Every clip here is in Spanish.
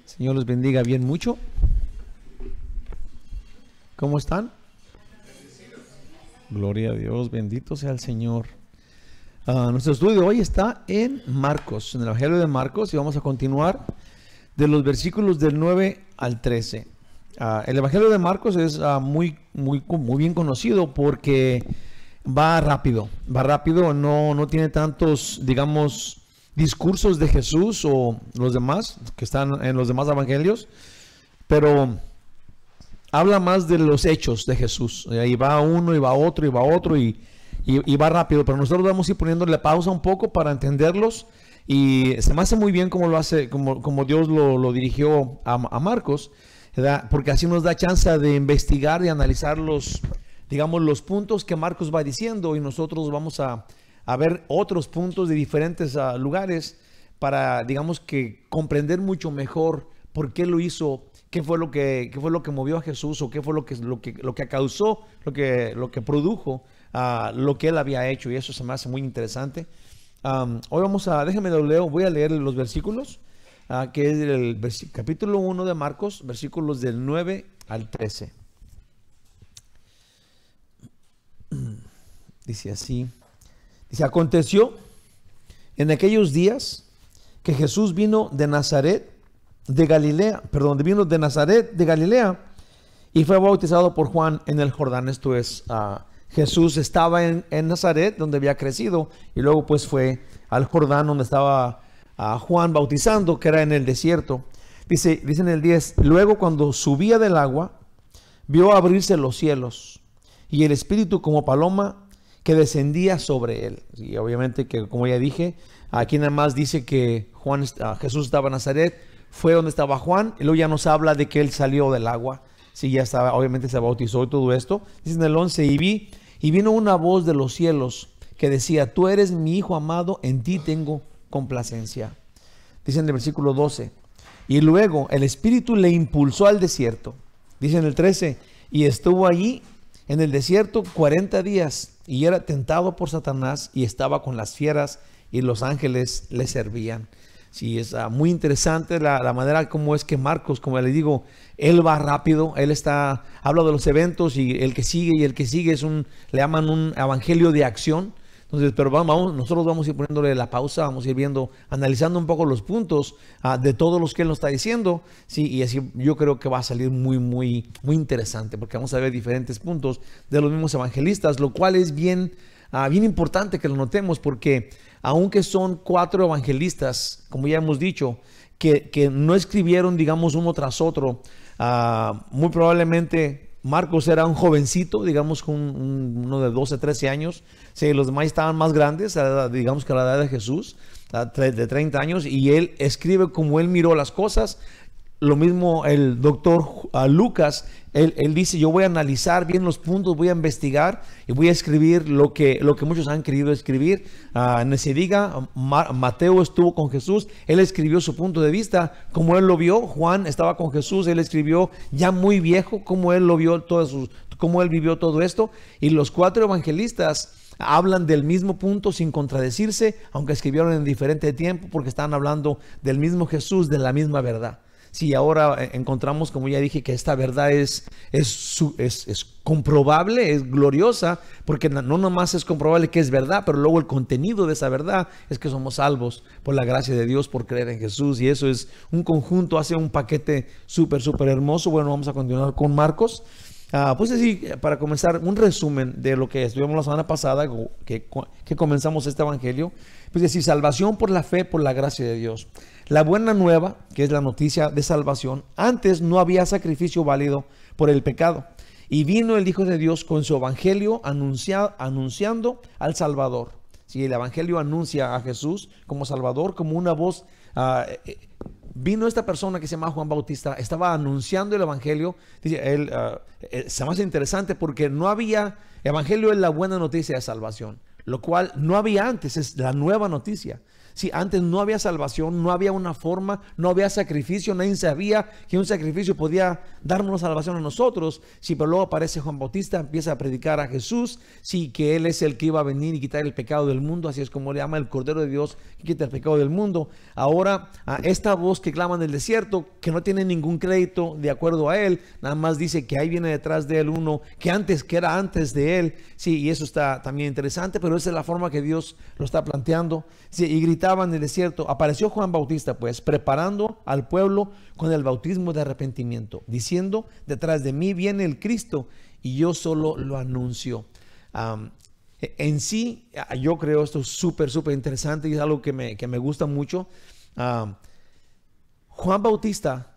Señor los bendiga bien mucho. ¿Cómo están? Gloria a Dios, bendito sea el Señor. Nuestro estudio de hoy está en Marcos, en el Evangelio de Marcos, y vamos a continuar de los versículos del 9 al 13. El Evangelio de Marcos es muy bien conocido porque va rápido, no tiene tantos, digamos, discursos de Jesús o los demás que están en los demás evangelios, pero habla más de los hechos de Jesús. Ahí va uno y va otro y va otro y va rápido, pero nosotros vamos a ir poniéndole pausa un poco para entenderlos, y se me hace muy bien como lo hace, como Dios lo dirigió a Marcos, ¿verdad? Porque así nos da chance de investigar y analizar digamos, los puntos que Marcos va diciendo, y nosotros vamos a ver otros puntos de diferentes lugares para, digamos, que comprender mucho mejor por qué lo hizo, qué fue lo que movió a Jesús, o qué fue lo que causó, lo que produjo lo que él había hecho, y eso se me hace muy interesante. Hoy voy a leer los versículos, que es el capítulo 1 de Marcos, versículos del 9 al 13. Dice así. Dice: aconteció en aquellos días que Jesús vino de Nazaret de Galilea, y fue bautizado por Juan en el Jordán. Esto es, Jesús estaba en Nazaret, donde había crecido, y luego pues fue al Jordán, donde estaba Juan bautizando, que era en el desierto. Dice en el 10: luego, cuando subía del agua, vio abrirse los cielos, y el Espíritu como paloma que descendía sobre él. Y obviamente que, como ya dije, aquí nada más dice que Jesús estaba en Nazaret, fue donde estaba Juan, y luego ya nos habla de que él salió del agua. Sí, ya estaba, obviamente se bautizó y todo esto. Dice en el 11: y vino una voz de los cielos que decía: tú eres mi Hijo amado, en ti tengo complacencia. Dice en el versículo 12: y luego el Espíritu le impulsó al desierto. Dice en el 13: y estuvo allí en el desierto 40 días, y era tentado por Satanás, y estaba con las fieras, y los ángeles le servían. Sí, es muy interesante la manera como es que Marcos, como le digo, él va rápido, habla de los eventos, y el que sigue le llaman un evangelio de acción. Entonces, pero nosotros vamos a ir poniéndole la pausa, vamos a ir viendo, analizando un poco los puntos de todos los que él nos está diciendo, sí, y así yo creo que va a salir muy interesante, porque vamos a ver diferentes puntos de los mismos evangelistas, lo cual es bien importante que lo notemos, porque aunque son 4 evangelistas, como ya hemos dicho, que no escribieron, digamos, uno tras otro, muy probablemente Marcos era un jovencito, digamos, con uno de 12, 13 años. Sí, los demás estaban más grandes, digamos que a la edad de Jesús, de 30 años, y él escribe como él miró las cosas. Lo mismo el doctor Lucas, él dice: yo voy a analizar bien los puntos, voy a investigar y voy a escribir lo que muchos han querido escribir. No se diga, Mateo estuvo con Jesús, él escribió su punto de vista, como él lo vio. Juan estaba con Jesús, él escribió ya muy viejo, como él lo vio, cómo él vivió todo esto. Y los 4 evangelistas hablan del mismo punto sin contradecirse, aunque escribieron en diferente tiempo, porque están hablando del mismo Jesús, de la misma verdad. Sí, ahora encontramos, como ya dije, que esta verdad es comprobable, es gloriosa, porque no nomás es comprobable que es verdad, pero luego el contenido de esa verdad es que somos salvos por la gracia de Dios, por creer en Jesús, y eso es un conjunto, hace un paquete súper hermoso. Bueno, vamos a continuar con Marcos. Pues así, para comenzar, un resumen de lo que estuvimos la semana pasada, que comenzamos este evangelio. Pues decir, salvación por la fe, por la gracia de Dios. La buena nueva, que es la noticia de salvación: antes no había sacrificio válido por el pecado, y vino el Hijo de Dios con su evangelio anunciando al Salvador. Sí, el evangelio anuncia a Jesús como Salvador, como una voz. Vino esta persona que se llama Juan Bautista, estaba anunciando el evangelio. Dice, se me hace interesante porque no había, evangelio es la buena noticia de salvación, lo cual no había antes, es la nueva noticia. Si antes no había salvación, no había una forma, no había sacrificio, nadie sabía que un sacrificio podía darnos salvación a nosotros. Sí, pero luego aparece Juan Bautista, empieza a predicar a Jesús, sí, que Él es el que iba a venir y quitar el pecado del mundo, así es como le llama el Cordero de Dios que quita el pecado del mundo. Ahora, esta voz que clama en el desierto, que no tiene ningún crédito de acuerdo a Él, nada más dice que ahí viene detrás de Él uno que era antes de Él, sí, y eso está también interesante, pero esa es la forma que Dios lo está planteando. Sí, y gritaban en el desierto. Apareció Juan Bautista, pues, preparando al pueblo con el bautismo de arrepentimiento, diciendo: detrás de mí viene el Cristo y yo solo lo anuncio. En sí, yo creo esto súper interesante y es algo que me gusta mucho. Juan Bautista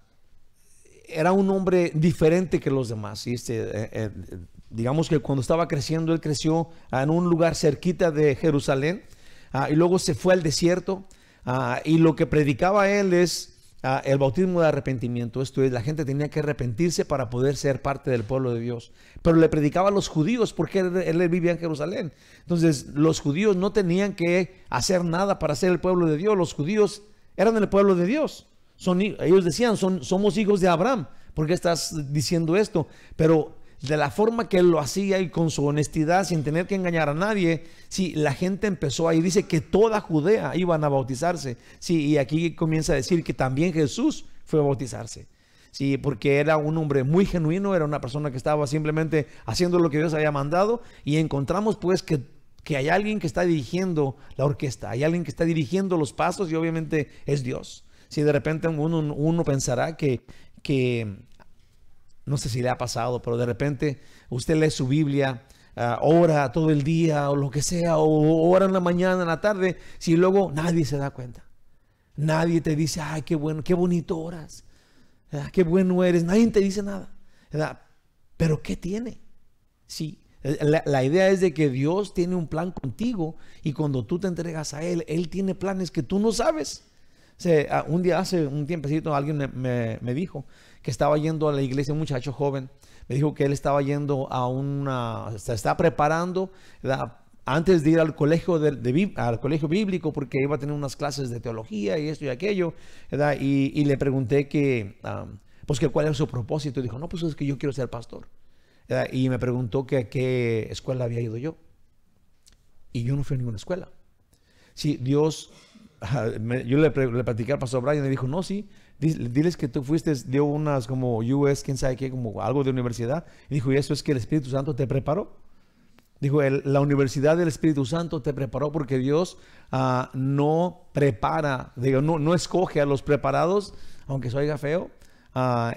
era un hombre diferente que los demás. ¿Sí? Digamos que cuando estaba creciendo, él creció en un lugar cerquita de Jerusalén, y luego se fue al desierto, y lo que predicaba él es el bautismo de arrepentimiento. Esto es, la gente tenía que arrepentirse para poder ser parte del pueblo de Dios. Pero le predicaba a los judíos porque él vivía en Jerusalén. Entonces los judíos no tenían que hacer nada para ser el pueblo de Dios. Los judíos eran el pueblo de Dios. Ellos decían: somos hijos de Abraham. ¿Por qué estás diciendo esto? Pero de la forma que él lo hacía y con su honestidad, sin tener que engañar a nadie, sí, la gente empezó ahí. Dice que toda Judea iban a bautizarse. Sí, y aquí comienza a decir que también Jesús fue a bautizarse. Sí, porque era un hombre muy genuino, era una persona que estaba simplemente haciendo lo que Dios había mandado. Y encontramos pues que hay alguien que está dirigiendo la orquesta, hay alguien que está dirigiendo los pasos, y obviamente es Dios. Si de repente uno pensará que no sé si le ha pasado, pero de repente usted lee su Biblia, ora todo el día o lo que sea, o ora en la mañana, en la tarde, si luego nadie se da cuenta. Nadie te dice: ay, qué bueno, qué bonito oras, qué bueno eres. Nadie te dice nada, ¿verdad? Pero ¿qué tiene? Sí, la idea es de que Dios tiene un plan contigo, y cuando tú te entregas a Él, Él tiene planes que tú no sabes. Un día, hace un tiempecito, alguien me dijo que estaba yendo a la iglesia, un muchacho joven. Me dijo que él estaba yendo se está preparando, ¿verdad?, antes de ir al colegio, al colegio bíblico, porque iba a tener unas clases de teología y esto y aquello, ¿verdad? Y le pregunté pues que cuál era su propósito. Y dijo: no, pues es que yo quiero ser pastor, ¿verdad? Y me preguntó que a qué escuela había ido yo. Y yo no fui a ninguna escuela. Sí, Dios... yo le platiqué al pastor Brian y me dijo: no, sí, diles que tú fuiste, dio unas como US, quién sabe qué, como algo de universidad. Y dijo: y eso es que el Espíritu Santo te preparó. Dijo: la universidad del Espíritu Santo te preparó, porque Dios no prepara, no escoge a los preparados, aunque se oiga feo.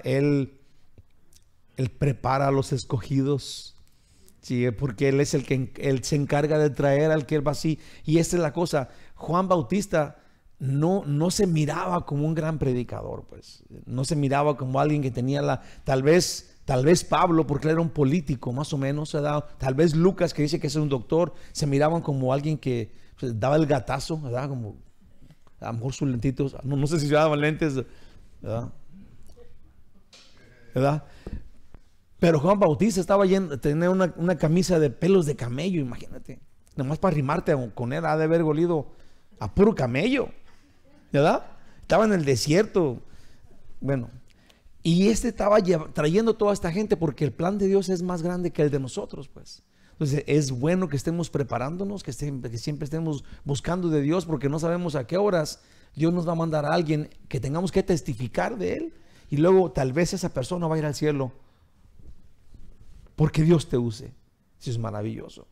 Él prepara a los escogidos. Sí, porque Él es Él se encarga de traer al que Él va así. Y esta es la cosa. Juan Bautista no se miraba como un gran predicador, pues. No se miraba como alguien que tenía tal vez Pablo, porque él era un político, más o menos, ¿verdad? Tal vez Lucas, que dice que es un doctor, se miraban como alguien que, pues, daba el gatazo, ¿verdad? Como, a lo mejor sus lentitos, no sé si se daban lentes, ¿verdad? Pero Juan Bautista tenía una camisa de pelos de camello, imagínate. Nomás para arrimarte con él, ha de haber olido a puro camello, ¿verdad? Estaba en el desierto. Bueno, y estaba trayendo toda esta gente, porque el plan de Dios es más grande que el de nosotros, pues. Entonces es bueno que estemos preparándonos, que siempre estemos buscando de Dios, porque no sabemos a qué horas Dios nos va a mandar a alguien que tengamos que testificar de Él, y luego tal vez esa persona va a ir al cielo porque Dios te use. Eso es maravilloso.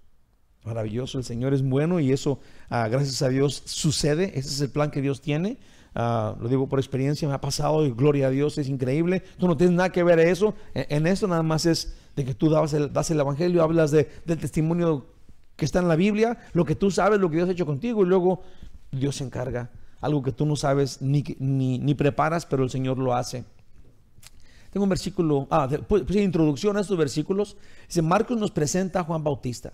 Maravilloso, el Señor es bueno, y eso, gracias a Dios, sucede. Ese es el plan que Dios tiene. Lo digo por experiencia, me ha pasado, y gloria a Dios, es increíble. Tú no tienes nada que ver eso. En eso nada más es de que tú das el evangelio, hablas del testimonio que está en la Biblia, lo que tú sabes, lo que Dios ha hecho contigo, y luego Dios se encarga. Algo que tú no sabes ni preparas, pero el Señor lo hace. Tengo un versículo, pues introducción a estos versículos. Dice: Marcos nos presenta a Juan Bautista,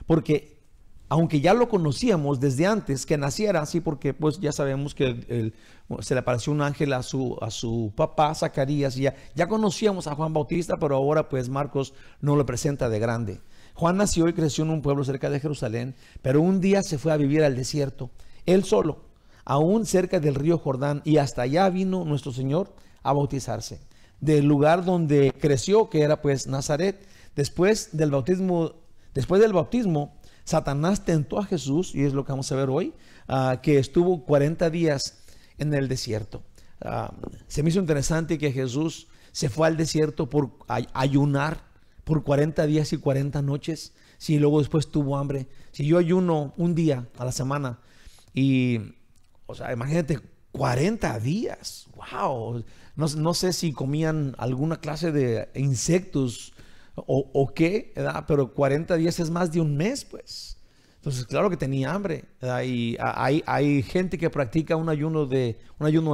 porque aunque ya lo conocíamos desde antes que naciera, sí, porque pues ya sabemos que se le apareció un ángel a su papá Zacarías, y ya conocíamos a Juan Bautista, pero ahora pues Marcos nos lo presenta de grande. Juan nació y creció en un pueblo cerca de Jerusalén, pero un día se fue a vivir al desierto, él solo, aún cerca del río Jordán, y hasta allá vino nuestro Señor a bautizarse. Del lugar donde creció, que era pues Nazaret. Después del bautismo, Satanás tentó a Jesús, y es lo que vamos a ver hoy, que estuvo 40 días en el desierto. Se me hizo interesante que Jesús se fue al desierto por ayunar por 40 días y 40 noches. Si luego después tuvo hambre. Si yo ayuno un día a la semana y, o sea, imagínate 40 días. Wow. No sé si comían alguna clase de insectos o qué, ¿verdad? Pero 40 días es más de un mes, pues. Entonces, claro que tenía hambre, ¿verdad? Y hay gente que practica un ayuno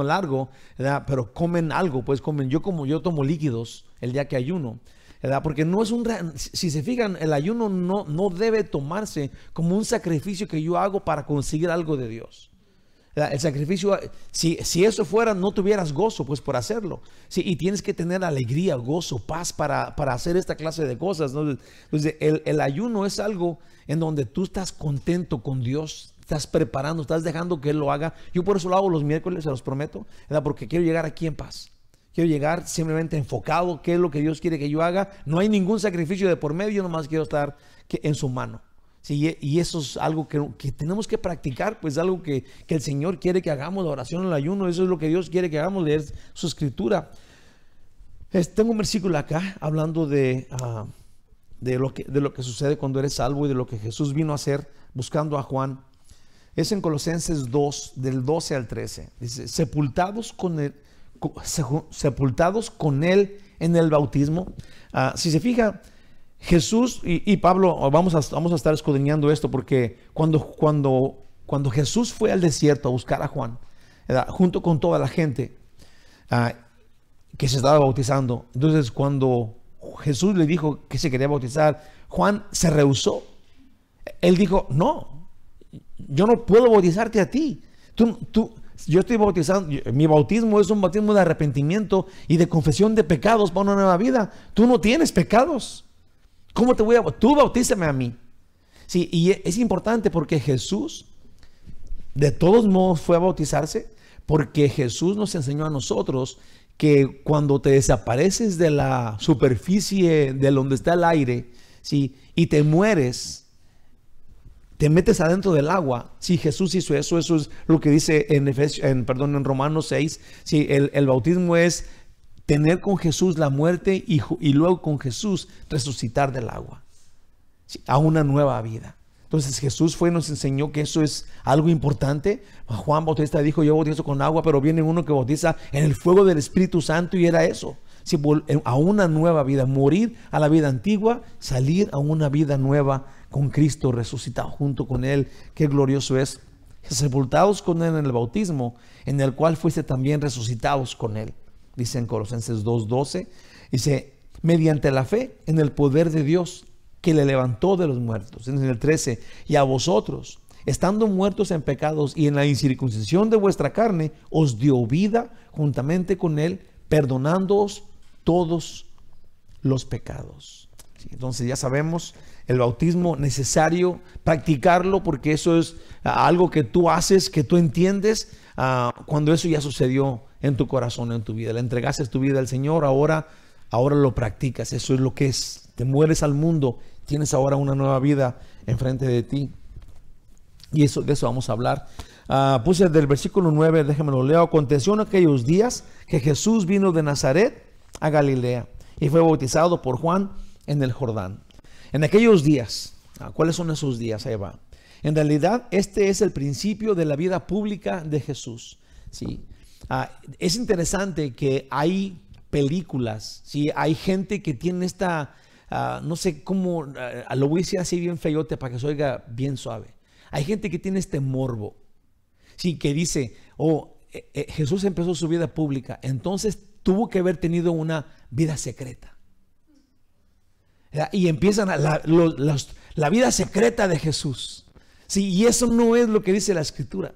largo, ¿verdad? Pero comen algo, pues comen. Yo tomo líquidos el día que ayuno, ¿verdad? Porque no es si se fijan, el ayuno no debe tomarse como un sacrificio que yo hago para conseguir algo de Dios. El sacrificio, si eso fuera, no tuvieras gozo pues por hacerlo. Sí, y tienes que tener alegría, gozo, paz para hacer esta clase de cosas, ¿no? Entonces, el ayuno es algo en donde tú estás contento con Dios, estás preparando, estás dejando que Él lo haga. Yo por eso lo hago los miércoles, se los prometo, ¿verdad? Porque quiero llegar aquí en paz. Quiero llegar simplemente enfocado, qué es lo que Dios quiere que yo haga. No hay ningún sacrificio de por medio, nomás quiero estar en su mano. Sí, y eso es algo que tenemos que practicar, pues algo que el Señor quiere que hagamos, la oración, el ayuno, eso es lo que Dios quiere que hagamos, leer su escritura. Tengo un versículo acá hablando de lo que sucede cuando eres salvo y de lo que Jesús vino a hacer buscando a Juan. Es en Colosenses 2, del 12 al 13. Dice, sepultados con él en el bautismo. Si se fija, Jesús y Pablo, vamos a estar escudriñando esto, porque cuando Jesús fue al desierto a buscar a Juan, ¿verdad? Junto con toda la gente que se estaba bautizando, entonces cuando Jesús le dijo que se quería bautizar, Juan se rehusó. Él dijo, no, yo no puedo bautizarte a ti. Yo estoy bautizando, mi bautismo es un bautismo de arrepentimiento y de confesión de pecados para una nueva vida. Tú no tienes pecados. ¿Cómo te voy a? Tú bautízame a mí. Sí, y es importante porque Jesús de todos modos fue a bautizarse, porque Jesús nos enseñó a nosotros que cuando te desapareces de la superficie de donde está el aire, ¿sí? Y te mueres, te metes adentro del agua. Sí, Jesús hizo eso. Eso es lo que dice en Romanos 6. Sí, el bautismo es tener con Jesús la muerte y luego con Jesús resucitar del agua, ¿sí? A una nueva vida. Entonces Jesús fue y nos enseñó que eso es algo importante. Juan Bautista dijo, yo bautizo con agua, pero viene uno que bautiza en el fuego del Espíritu Santo, y era eso, ¿sí? A una nueva vida, morir a la vida antigua, salir a una vida nueva con Cristo resucitado junto con Él. Qué glorioso es. Sepultados con Él en el bautismo, en el cual fuiste también resucitados con Él. Dice en Colosenses 2:12, dice, mediante la fe en el poder de Dios que le levantó de los muertos. En el 13, y a vosotros, estando muertos en pecados y en la incircuncisión de vuestra carne, os dio vida juntamente con Él, perdonándoos todos los pecados. Sí, entonces ya sabemos, el bautismo necesario practicarlo, porque eso es algo que tú haces, que tú entiendes cuando eso ya sucedió en tu corazón, en tu vida. Le entregaste tu vida al Señor, ahora lo practicas. Eso es lo que es. Te mueres al mundo, tienes ahora una nueva vida enfrente de ti. Y de eso vamos a hablar. Puse del versículo 9, déjame lo leo. Aconteció en aquellos días que Jesús vino de Nazaret a Galilea y fue bautizado por Juan en el Jordán. En aquellos días, ¿cuáles son esos días? Ahí va. En realidad, este es el principio de la vida pública de Jesús, ¿sí? Es interesante que hay películas, ¿sí? Hay gente que tiene esta, no sé cómo, lo voy a decir así bien feyote para que se oiga bien suave. Hay gente que tiene este morbo, ¿sí? Que dice, Jesús empezó su vida pública, entonces tuvo que haber tenido una vida secreta. Y empiezan la vida secreta de Jesús. Sí, y eso no es lo que dice la Escritura.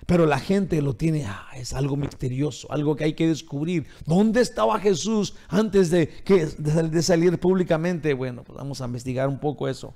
Pero la gente lo tiene, es algo misterioso, algo que hay que descubrir. ¿Dónde estaba Jesús antes de salir públicamente? Bueno, pues vamos a investigar un poco eso.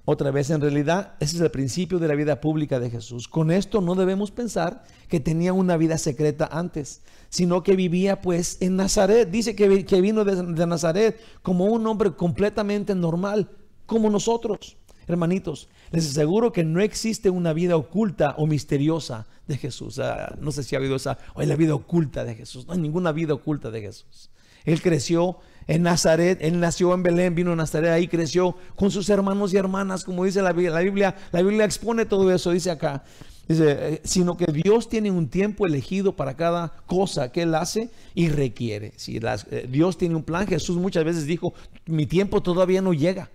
Otra vez, en realidad, ese es el principio de la vida pública de Jesús. Con esto no debemos pensar que tenía una vida secreta antes, sino que vivía pues en Nazaret. Dice que vino de Nazaret como un hombre completamente normal, como nosotros. Hermanitos, les aseguro que no existe una vida oculta o misteriosa de Jesús. No sé si ha habido la vida oculta de Jesús. No hay ninguna vida oculta de Jesús. Él creció en Nazaret, él nació en Belén, vino a Nazaret, ahí creció con sus hermanos y hermanas, como dice la Biblia. La Biblia expone todo eso, dice acá. Dice, sino que Dios tiene un tiempo elegido para cada cosa que Él hace y requiere. Si Dios tiene un plan, Jesús muchas veces dijo, mi tiempo todavía no llega.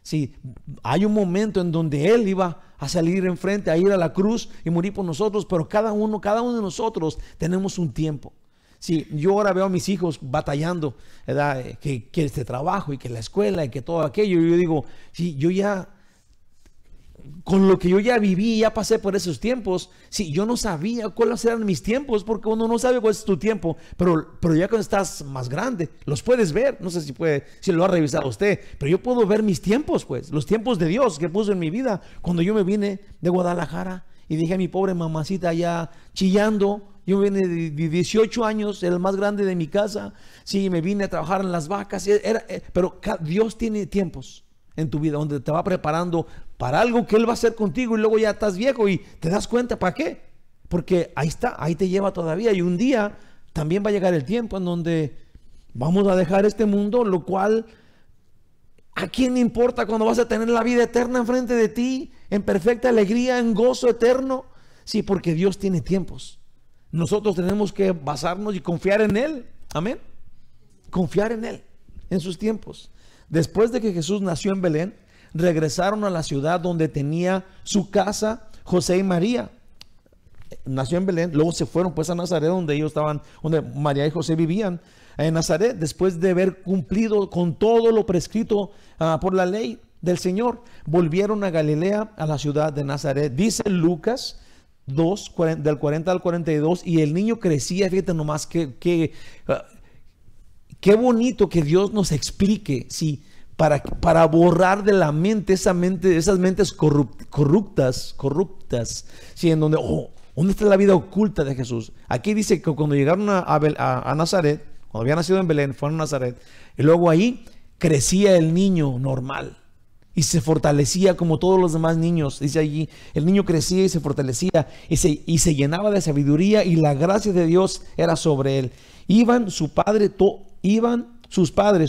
Sí, hay un momento en donde Él iba a salir enfrente, a ir a la cruz y morir por nosotros, pero cada uno de nosotros tenemos un tiempo. Sí, yo ahora veo a mis hijos batallando, ¿verdad? Que este trabajo y que la escuela y que todo aquello. Y yo digo, sí, yo ya, con lo que yo ya viví, ya pasé por esos tiempos. Sí, yo no sabía cuáles eran mis tiempos, porque uno no sabe cuál es tu tiempo. Pero ya cuando estás más grande, los puedes ver. No sé si lo ha revisado usted, pero yo puedo ver mis tiempos, pues, los tiempos de Dios que puso en mi vida. Cuando yo me vine de Guadalajara y dejé a mi pobre mamacita allá chillando. Yo vine de 18 años, el más grande de mi casa. Sí, me vine a trabajar en las vacas. Pero Dios tiene tiempos en tu vida donde te va preparando para algo que Él va a hacer contigo, y luego ya estás viejo y te das cuenta para qué. Porque ahí está, ahí te lleva todavía. Y un día también va a llegar el tiempo en donde vamos a dejar este mundo, lo cual, ¿a quién le importa cuando vas a tener la vida eterna enfrente de ti, en perfecta alegría, en gozo eterno? Sí, porque Dios tiene tiempos. Nosotros tenemos que basarnos y confiar en Él. Amén. Confiar en Él, en sus tiempos. Después de que Jesús nació en Belén, regresaron a la ciudad donde tenía su casa José y María. Nació en Belén, luego se fueron pues a Nazaret, donde ellos estaban, donde María y José vivían. En Nazaret, después de haber cumplido con todo lo prescrito por la ley del Señor, volvieron a Galilea, a la ciudad de Nazaret. Dice Lucas 2, del 40 al 42, y el niño crecía. Fíjate nomás qué bonito que Dios nos explique, sí, para borrar de la mente, esas mentes corruptas, sí, en donde, ¿dónde está la vida oculta de Jesús? Aquí dice que cuando llegaron a Nazaret, cuando había nacido en Belén, fueron a Nazaret, y luego ahí crecía el niño normal. Y se fortalecía como todos los demás niños. Dice allí, el niño crecía y se fortalecía y se llenaba de sabiduría, y la gracia de Dios era sobre él. Iban sus padres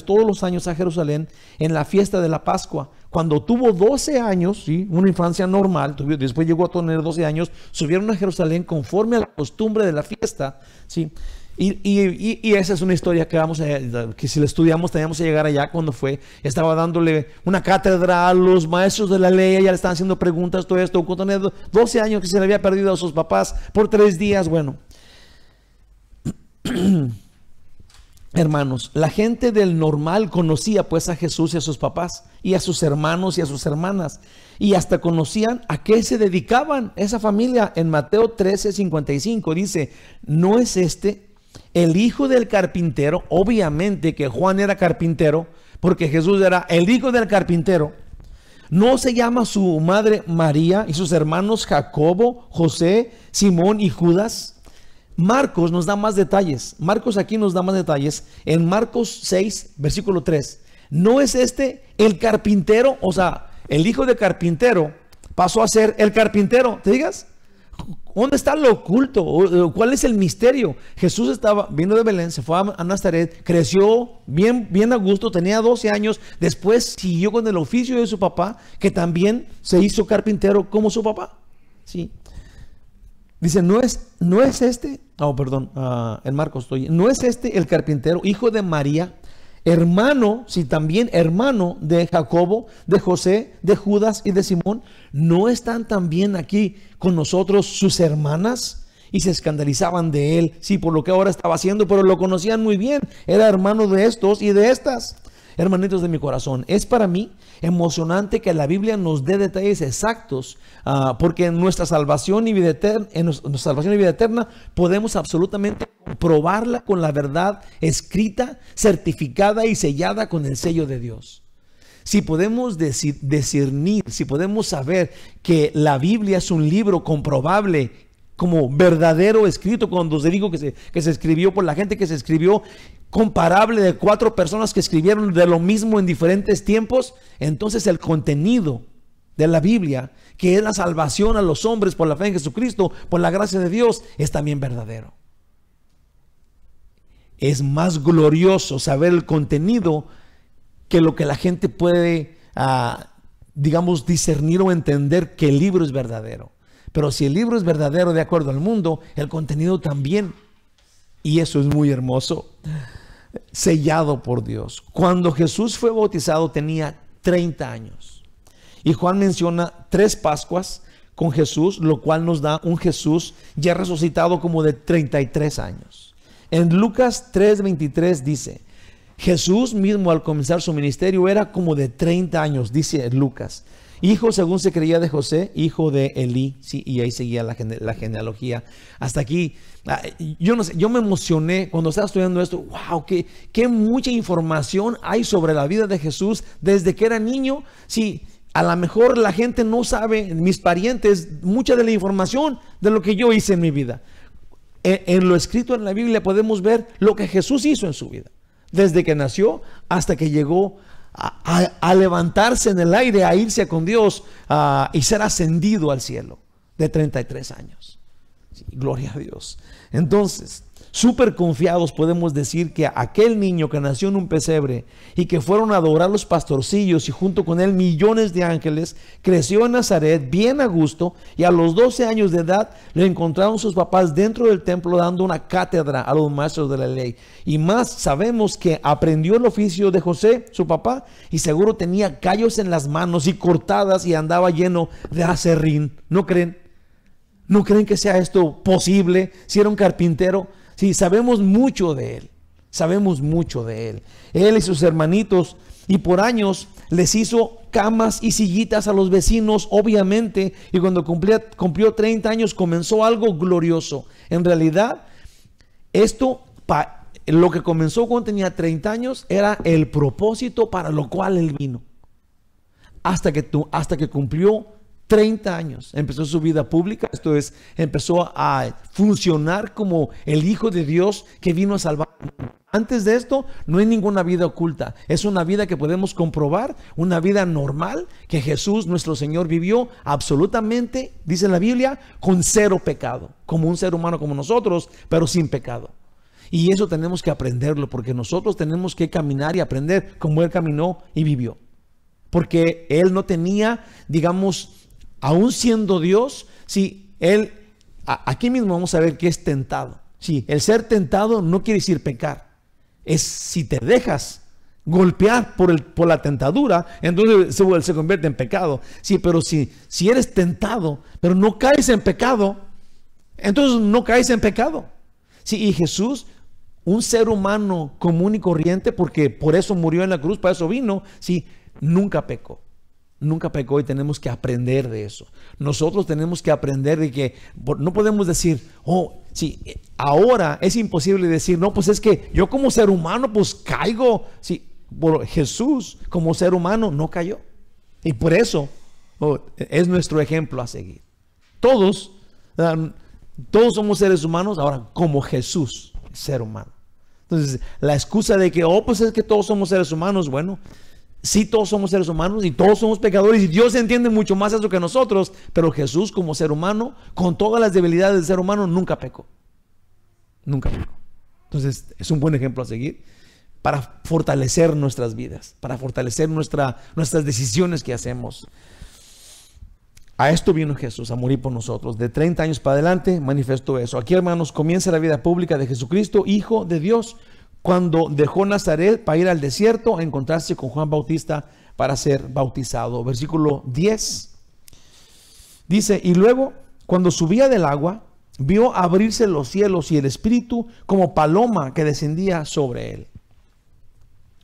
todos los años a Jerusalén en la fiesta de la Pascua. Cuando tuvo 12 años, ¿sí?, una infancia normal, después llegó a tener 12 años, subieron a Jerusalén conforme a la costumbre de la fiesta, ¿sí? Y esa es una historia que si la estudiamos teníamos que llegar allá cuando fue. Estaba dándole una cátedra a los maestros de la ley, ya le estaban haciendo preguntas, todo esto. Cuando tenía 12 años, que se le había perdido a sus papás por 3 días. Bueno, hermanos, la gente del normal conocía pues a Jesús y a sus papás, y a sus hermanos y a sus hermanas, y hasta conocían a qué se dedicaban esa familia. En Mateo 13:55 dice, ¿no es este el hijo del carpintero? Obviamente que Juan era carpintero, porque Jesús era el hijo del carpintero. ¿No se llama su madre María y sus hermanos Jacobo, José, Simón y Judas? Marcos nos da más detalles. Marcos aquí nos da más detalles. En Marcos 6, versículo 3. ¿No es este el carpintero? O sea, el hijo del carpintero pasó a ser el carpintero. ¿Te digas? ¿Dónde está lo oculto? ¿Cuál es el misterio? Jesús vino de Belén, se fue a Nazaret, creció bien a gusto, tenía 12 años. Después siguió con el oficio de su papá, que también se hizo carpintero como su papá. Sí. Dice, ¿no es este? En Marcos estoy. ¿No es este el carpintero, hijo de María, hermano, sí, también hermano de Jacobo, de José, de Judas y de Simón? ¿No están también aquí con nosotros sus hermanas? Y se escandalizaban de él, sí, por lo que ahora estaba haciendo, pero lo conocían muy bien. Era hermano de estos y de estas. Hermanitos de mi corazón, es para mí emocionante que la Biblia nos dé detalles exactos, porque en nuestra salvación y vida eterna, podemos absolutamente comprobarla con la verdad escrita, certificada y sellada con el sello de Dios. si podemos discernir, si podemos saber que la Biblia es un libro comprobable como verdadero escrito, cuando se dijo que se escribió por la gente que se escribió, comparable de 4 personas que escribieron de lo mismo en diferentes tiempos, entonces el contenido de la Biblia, que es la salvación a los hombres por la fe en Jesucristo, por la gracia de Dios, es también verdadero. Es más glorioso saber el contenido que lo que la gente puede, digamos, discernir o entender que el libro es verdadero. Pero si el libro es verdadero de acuerdo al mundo, el contenido también. Y eso es muy hermoso. Sellado por Dios. Cuando Jesús fue bautizado tenía 30 años. Y Juan menciona 3 Pascuas con Jesús, lo cual nos da un Jesús ya resucitado como de 33 años. En Lucas 3:23 dice, Jesús mismo al comenzar su ministerio era como de 30 años, dice Lucas. Hijo, según se creía, de José, hijo de Elí. Sí, y ahí seguía la genealogía. Hasta aquí, yo no sé, yo me emocioné cuando estaba estudiando esto. ¡Wow! Qué mucha información hay sobre la vida de Jesús desde que era niño. Sí, a lo mejor la gente no sabe, mis parientes, mucha de la información de lo que yo hice en mi vida. En lo escrito en la Biblia podemos ver lo que Jesús hizo en su vida. Desde que nació hasta que llegó a levantarse en el aire, a irse con Dios y ser ascendido al cielo de 33 años. Sí, gloria a Dios. Entonces, súper confiados podemos decir que aquel niño que nació en un pesebre y que fueron a adorar los pastorcillos y junto con él millones de ángeles, creció en Nazaret bien a gusto, y a los 12 años de edad le encontraron sus papás dentro del templo dando una cátedra a los maestros de la ley. Y más, sabemos que aprendió el oficio de José, su papá, y seguro tenía callos en las manos y cortadas y andaba lleno de aserrín. ¿No creen? ¿No creen que sea esto posible? Si era un carpintero. Sí, sabemos mucho de él. Sabemos mucho de él. Él y sus hermanitos, y por años les hizo camas y sillitas a los vecinos, obviamente. Y cuando cumplió 30 años comenzó algo glorioso. En realidad, lo que comenzó cuando tenía 30 años era el propósito para lo cual él vino. Hasta que cumplió 30 años, empezó su vida pública, esto es, empezó a funcionar como el Hijo de Dios que vino a salvar. Antes de esto, no hay ninguna vida oculta. Es una vida que podemos comprobar, una vida normal que Jesús, nuestro Señor, vivió absolutamente, dice la Biblia, con 0 pecado, como un ser humano como nosotros, pero sin pecado. Y eso tenemos que aprenderlo, porque nosotros tenemos que caminar y aprender como Él caminó y vivió. Porque Él no tenía, digamos, aún siendo Dios, sí, Él, aquí mismo vamos a ver que es tentado. Sí, el ser tentado no quiere decir pecar. Es si te dejas golpear por la tentadura, entonces se convierte en pecado. Sí, pero si eres tentado, pero no caes en pecado, entonces no caes en pecado. Sí, y Jesús, un ser humano común y corriente, porque por eso murió en la cruz, para eso vino, sí, nunca pecó. Nunca pecó, y tenemos que aprender de eso. Nosotros tenemos que aprender de que no podemos decir, oh, sí, ahora es imposible decir, no, pues es que yo como ser humano pues caigo. Sí, por Jesús como ser humano no cayó. Y por eso es nuestro ejemplo a seguir. Todos somos seres humanos, ahora como Jesús, ser humano. Entonces, la excusa de que, oh, pues es que todos somos seres humanos, bueno, sí, todos somos seres humanos y todos somos pecadores, y Dios entiende mucho más eso que nosotros, pero Jesús como ser humano, con todas las debilidades del ser humano, nunca pecó. Nunca pecó. Entonces es un buen ejemplo a seguir para fortalecer nuestras vidas, para fortalecer nuestras decisiones que hacemos. A esto vino Jesús, a morir por nosotros. De 30 años para adelante manifestó eso. Aquí, hermanos, comienza la vida pública de Jesucristo, Hijo de Dios, cuando dejó Nazaret para ir al desierto a encontrarse con Juan Bautista para ser bautizado. Versículo 10 dice, y luego cuando subía del agua, vio abrirse los cielos y el Espíritu como paloma que descendía sobre él.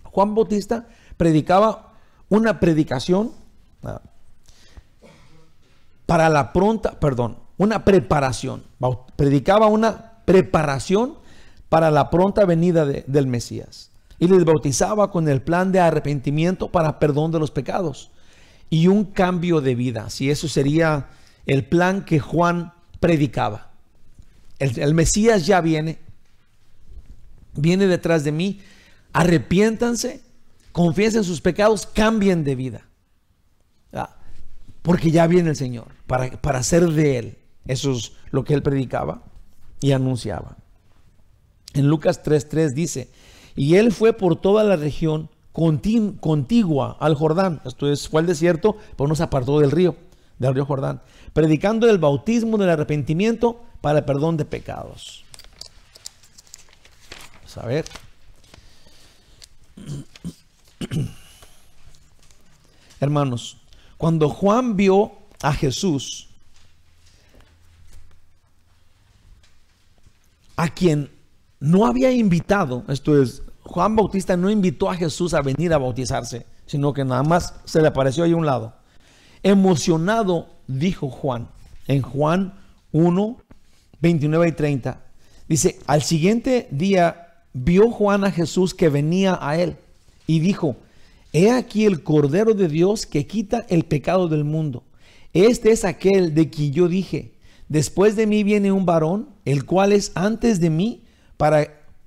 Juan Bautista predicaba una predicación para la pronta, una preparación. Predicaba una preparación para la pronta venida del Mesías. y les bautizaba con el plan de arrepentimiento para perdón de los pecados y un cambio de vida. Si eso sería el plan que Juan predicaba. El Mesías ya viene detrás de mí. Arrepiéntanse, confiesen sus pecados, cambien de vida. Porque ya viene el Señor para hacer de Él. Eso es lo que Él predicaba y anunciaba. En Lucas 3:3 dice: y Él fue por toda la región contigua al Jordán. Esto es, fue al desierto, pero no se apartó del río Jordán, predicando el bautismo del arrepentimiento para el perdón de pecados. Vamos a ver. Hermanos, cuando Juan vio a Jesús, a quien no había invitado, esto es, Juan Bautista no invitó a Jesús a venir a bautizarse, sino que nada más se le apareció ahí a un lado. Emocionado, dijo Juan, en Juan 1, 29 y 30, dice: al siguiente día vio Juan a Jesús que venía a él y dijo: he aquí el Cordero de Dios que quita el pecado del mundo. Este es aquel de quien yo dije: después de mí viene un varón, el cual es antes de mí,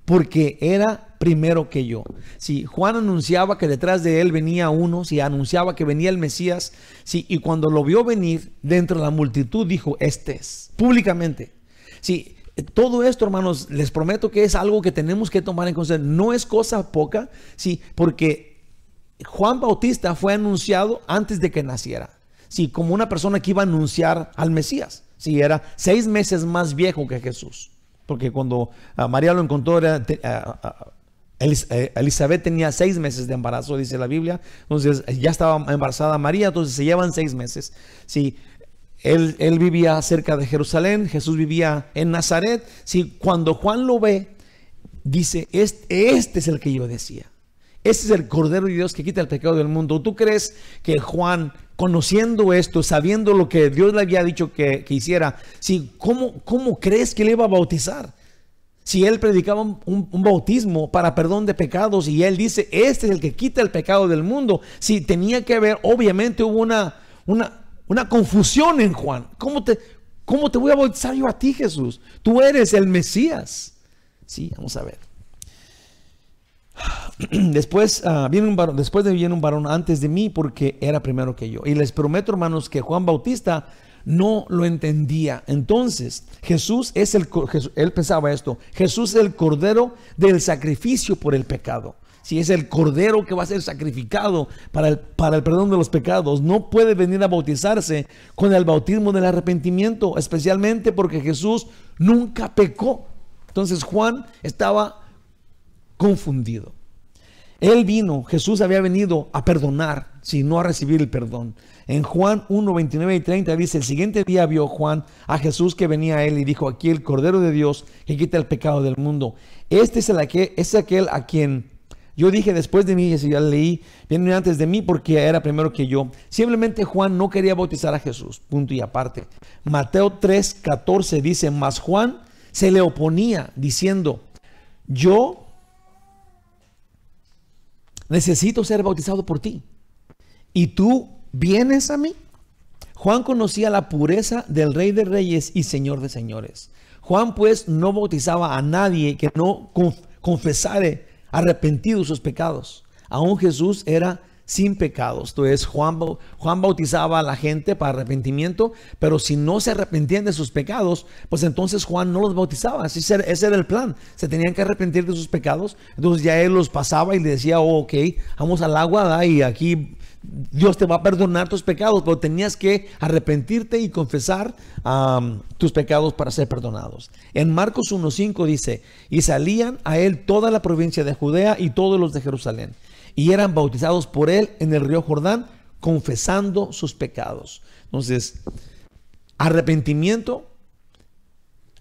porque era primero que yo. Si Juan anunciaba que detrás de él venía uno, si anunciaba que venía el Mesías, sí, y cuando lo vio venir dentro de la multitud dijo: este es, públicamente. Sí, todo esto, hermanos, les prometo que es algo que tenemos que tomar en consideración. No es cosa poca, sí, porque Juan Bautista fue anunciado antes de que naciera. Sí, como una persona que iba a anunciar al Mesías. Sí, era 6 meses más viejo que Jesús. Porque cuando María lo encontró, Elizabeth tenía 6 meses de embarazo, dice la Biblia. Entonces ya estaba embarazada María, entonces se llevan 6 meses. Sí, él vivía cerca de Jerusalén, Jesús vivía en Nazaret. Sí, cuando Juan lo ve, dice: este es el que yo decía. Este es el Cordero de Dios que quita el pecado del mundo. ¿Tú crees que Juan, conociendo esto, sabiendo lo que Dios le había dicho que hiciera, sí, ¿cómo crees que le iba a bautizar? Si él predicaba un bautismo para perdón de pecados y él dice: este es el que quita el pecado del mundo. Sí, tenía que haber, obviamente hubo una confusión en Juan. ¿Cómo te voy a bautizar yo a ti, Jesús? Tú eres el Mesías. Sí, vamos a ver. Después viene un varón antes de mí, porque era primero que yo. Y les prometo, hermanos, que Juan Bautista no lo entendía. Entonces Jesús es él pensaba esto: Jesús es el Cordero del sacrificio por el pecado. Si es el Cordero que va a ser sacrificado para el perdón de los pecados, no puede venir a bautizarse con el bautismo del arrepentimiento, especialmente porque Jesús nunca pecó. Entonces Juan estaba confundido. Jesús había venido a perdonar, no a recibir el perdón. En Juan 1, 29 y 30 dice: el siguiente día vio Juan a Jesús que venía a él y dijo: aquí el Cordero de Dios que quita el pecado del mundo. Este es aquel a quien yo dije: después de mí, ya leí, viene antes de mí porque era primero que yo. Simplemente Juan no quería bautizar a Jesús, punto y aparte. Mateo 3, 14 dice: mas Juan se le oponía diciendo: yo necesito ser bautizado por ti, ¿y tú vienes a mí? Juan conocía la pureza del Rey de Reyes y Señor de Señores. Juan pues no bautizaba a nadie que no confesare arrepentido sus pecados. Aún Jesús era sin pecados. Entonces Juan bautizaba a la gente para arrepentimiento, pero si no se arrepentían de sus pecados, pues entonces Juan no los bautizaba. Ese era el plan. Se tenían que arrepentir de sus pecados. Entonces ya él los pasaba y le decía: ok, vamos al agua, y aquí Dios te va a perdonar tus pecados, pero tenías que arrepentirte y confesar tus pecados para ser perdonados. En Marcos 1:5 dice: y salían a él toda la provincia de Judea y todos los de Jerusalén, y eran bautizados por él en el río Jordán, confesando sus pecados. Entonces, arrepentimiento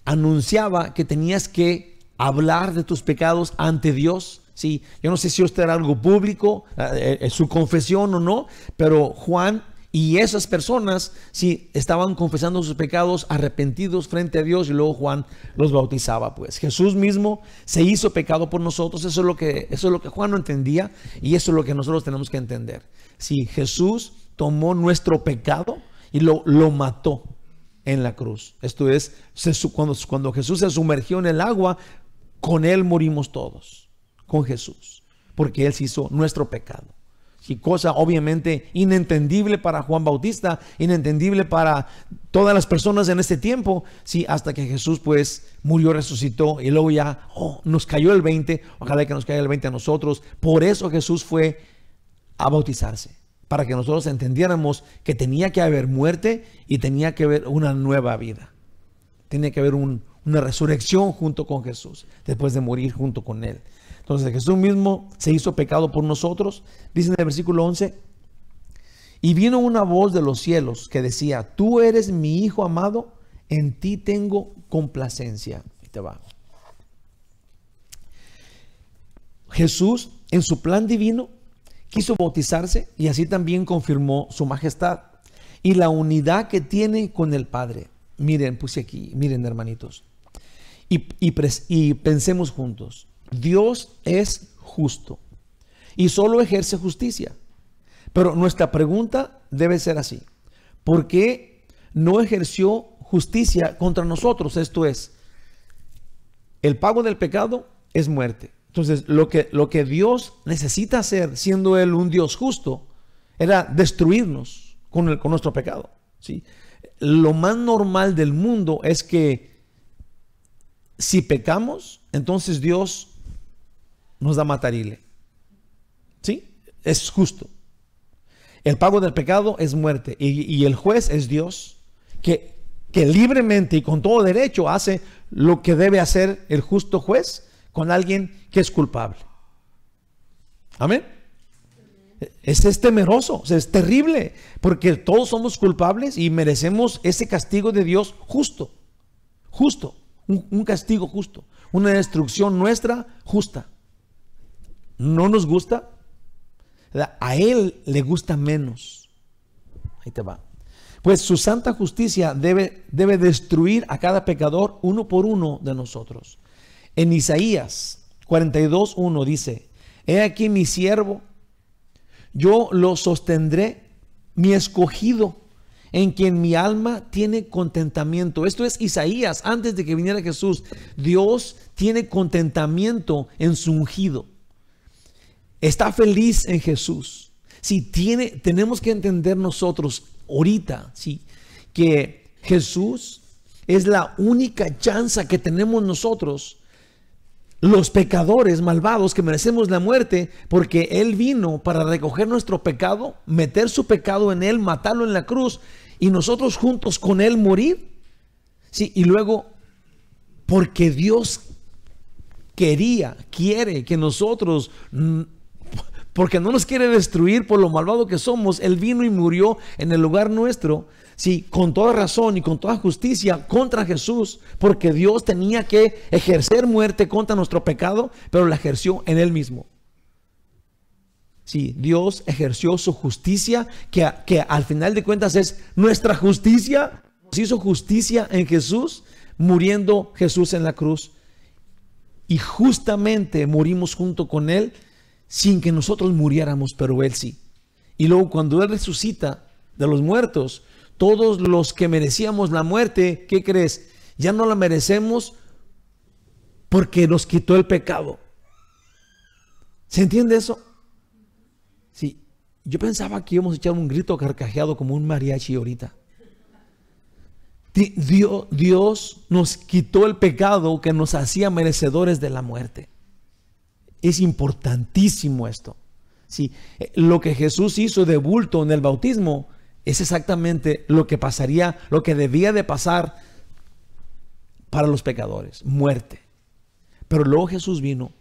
anunciaba que tenías que hablar de tus pecados ante Dios. Sí, yo no sé si esto era algo público, su confesión o no, pero Juan Y esas personas, sí, estaban confesando sus pecados, arrepentidos frente a Dios, y luego Juan los bautizaba. Pues Jesús mismo se hizo pecado por nosotros. Eso es lo que Juan no entendía, y eso es lo que nosotros tenemos que entender. Sí, Jesús tomó nuestro pecado y lo mató en la cruz. Esto es, cuando Jesús se sumergió en el agua, con Él morimos todos, con Jesús, porque Él se hizo nuestro pecado. Y cosa obviamente inentendible para Juan Bautista, inentendible para todas las personas en este tiempo, sí, hasta que Jesús pues murió, resucitó, y luego ya nos cayó el 20. Ojalá que nos caiga el 20 a nosotros. Por eso Jesús fue a bautizarse, para que nosotros entendiéramos que tenía que haber muerte y tenía que haber una nueva vida. Tenía que haber una resurrección junto con Jesús, después de morir junto con Él. Entonces Jesús mismo se hizo pecado por nosotros. Dice en el versículo 11: y vino una voz de los cielos que decía: tú eres mi Hijo amado, en ti tengo complacencia. Y te va. Jesús, en su plan divino, quiso bautizarse, y así también confirmó su majestad y la unidad que tiene con el Padre. Miren, puse aquí, miren, hermanitos, y pensemos juntos. Dios es justo y solo ejerce justicia. Pero nuestra pregunta debe ser así: ¿por qué no ejerció justicia contra nosotros? Esto es, el pago del pecado es muerte. Entonces lo que Dios necesita hacer, siendo Él un Dios justo, era destruirnos con nuestro pecado, ¿sí? Lo más normal del mundo es que si pecamos, entonces Dios nos da matarile. ¿Sí? Es justo. El pago del pecado es muerte. Y el juez es Dios, que libremente y con todo derecho hace lo que debe hacer el justo juez con alguien que es culpable. Amén. Es temeroso, es terrible, porque todos somos culpables y merecemos ese castigo de Dios justo. Justo. Un castigo justo. Una destrucción nuestra justa. No nos gusta, ¿verdad? A Él le gusta menos. Ahí te va. Pues su santa justicia debe destruir a cada pecador uno por uno de nosotros. En Isaías 42:1 dice: he aquí mi siervo, yo lo sostendré, mi escogido, en quien mi alma tiene contentamiento. Esto es Isaías, antes de que viniera Jesús. Dios tiene contentamiento en su ungido. Está feliz en Jesús. Sí, tenemos que entender nosotros ahorita, sí, que Jesús es la única chance que tenemos nosotros, los pecadores malvados que merecemos la muerte, porque Él vino para recoger nuestro pecado, meter su pecado en Él, matarlo en la cruz, y nosotros juntos con Él morir. Sí, y luego, porque Dios quiere que nosotros, porque no nos quiere destruir por lo malvado que somos, Él vino y murió en el lugar nuestro, sí, con toda razón y con toda justicia contra Jesús, porque Dios tenía que ejercer muerte contra nuestro pecado, pero la ejerció en Él mismo. Sí, Dios ejerció su justicia, que al final de cuentas es nuestra justicia. Nos hizo justicia en Jesús, muriendo Jesús en la cruz, y justamente morimos junto con Él, sin que nosotros muriéramos, pero Él sí. Y luego cuando Él resucita de los muertos, todos los que merecíamos la muerte, ¿qué crees? Ya no la merecemos, porque nos quitó el pecado. ¿Se entiende eso? Sí. Yo pensaba que íbamos a echar un grito carcajeado como un mariachi ahorita. Dios nos quitó el pecado que nos hacía merecedores de la muerte. Es importantísimo esto. Sí, lo que Jesús hizo de bulto en el bautismo es exactamente lo que pasaría, lo que debía de pasar para los pecadores: muerte. Pero luego Jesús vino,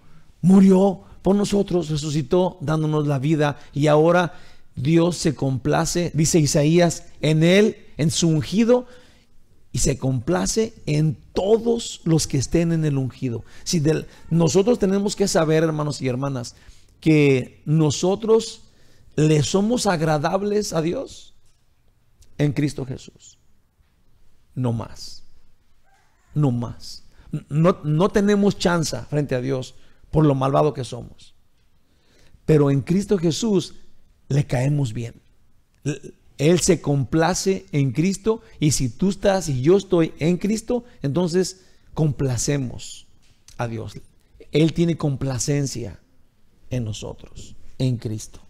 murió por nosotros, resucitó dándonos la vida, y ahora Dios se complace, dice Isaías, en Él, en su ungido, y se complace en todos los que estén en el ungido. Si nosotros tenemos que saber, hermanos y hermanas, que nosotros le somos agradables a Dios. en Cristo Jesús. No más. No más. No tenemos chance frente a Dios por lo malvado que somos. Pero en Cristo Jesús le caemos bien. Él se complace en Cristo, y si tú estás y yo estoy en Cristo, entonces complacemos a Dios. Él tiene complacencia en nosotros, en Cristo.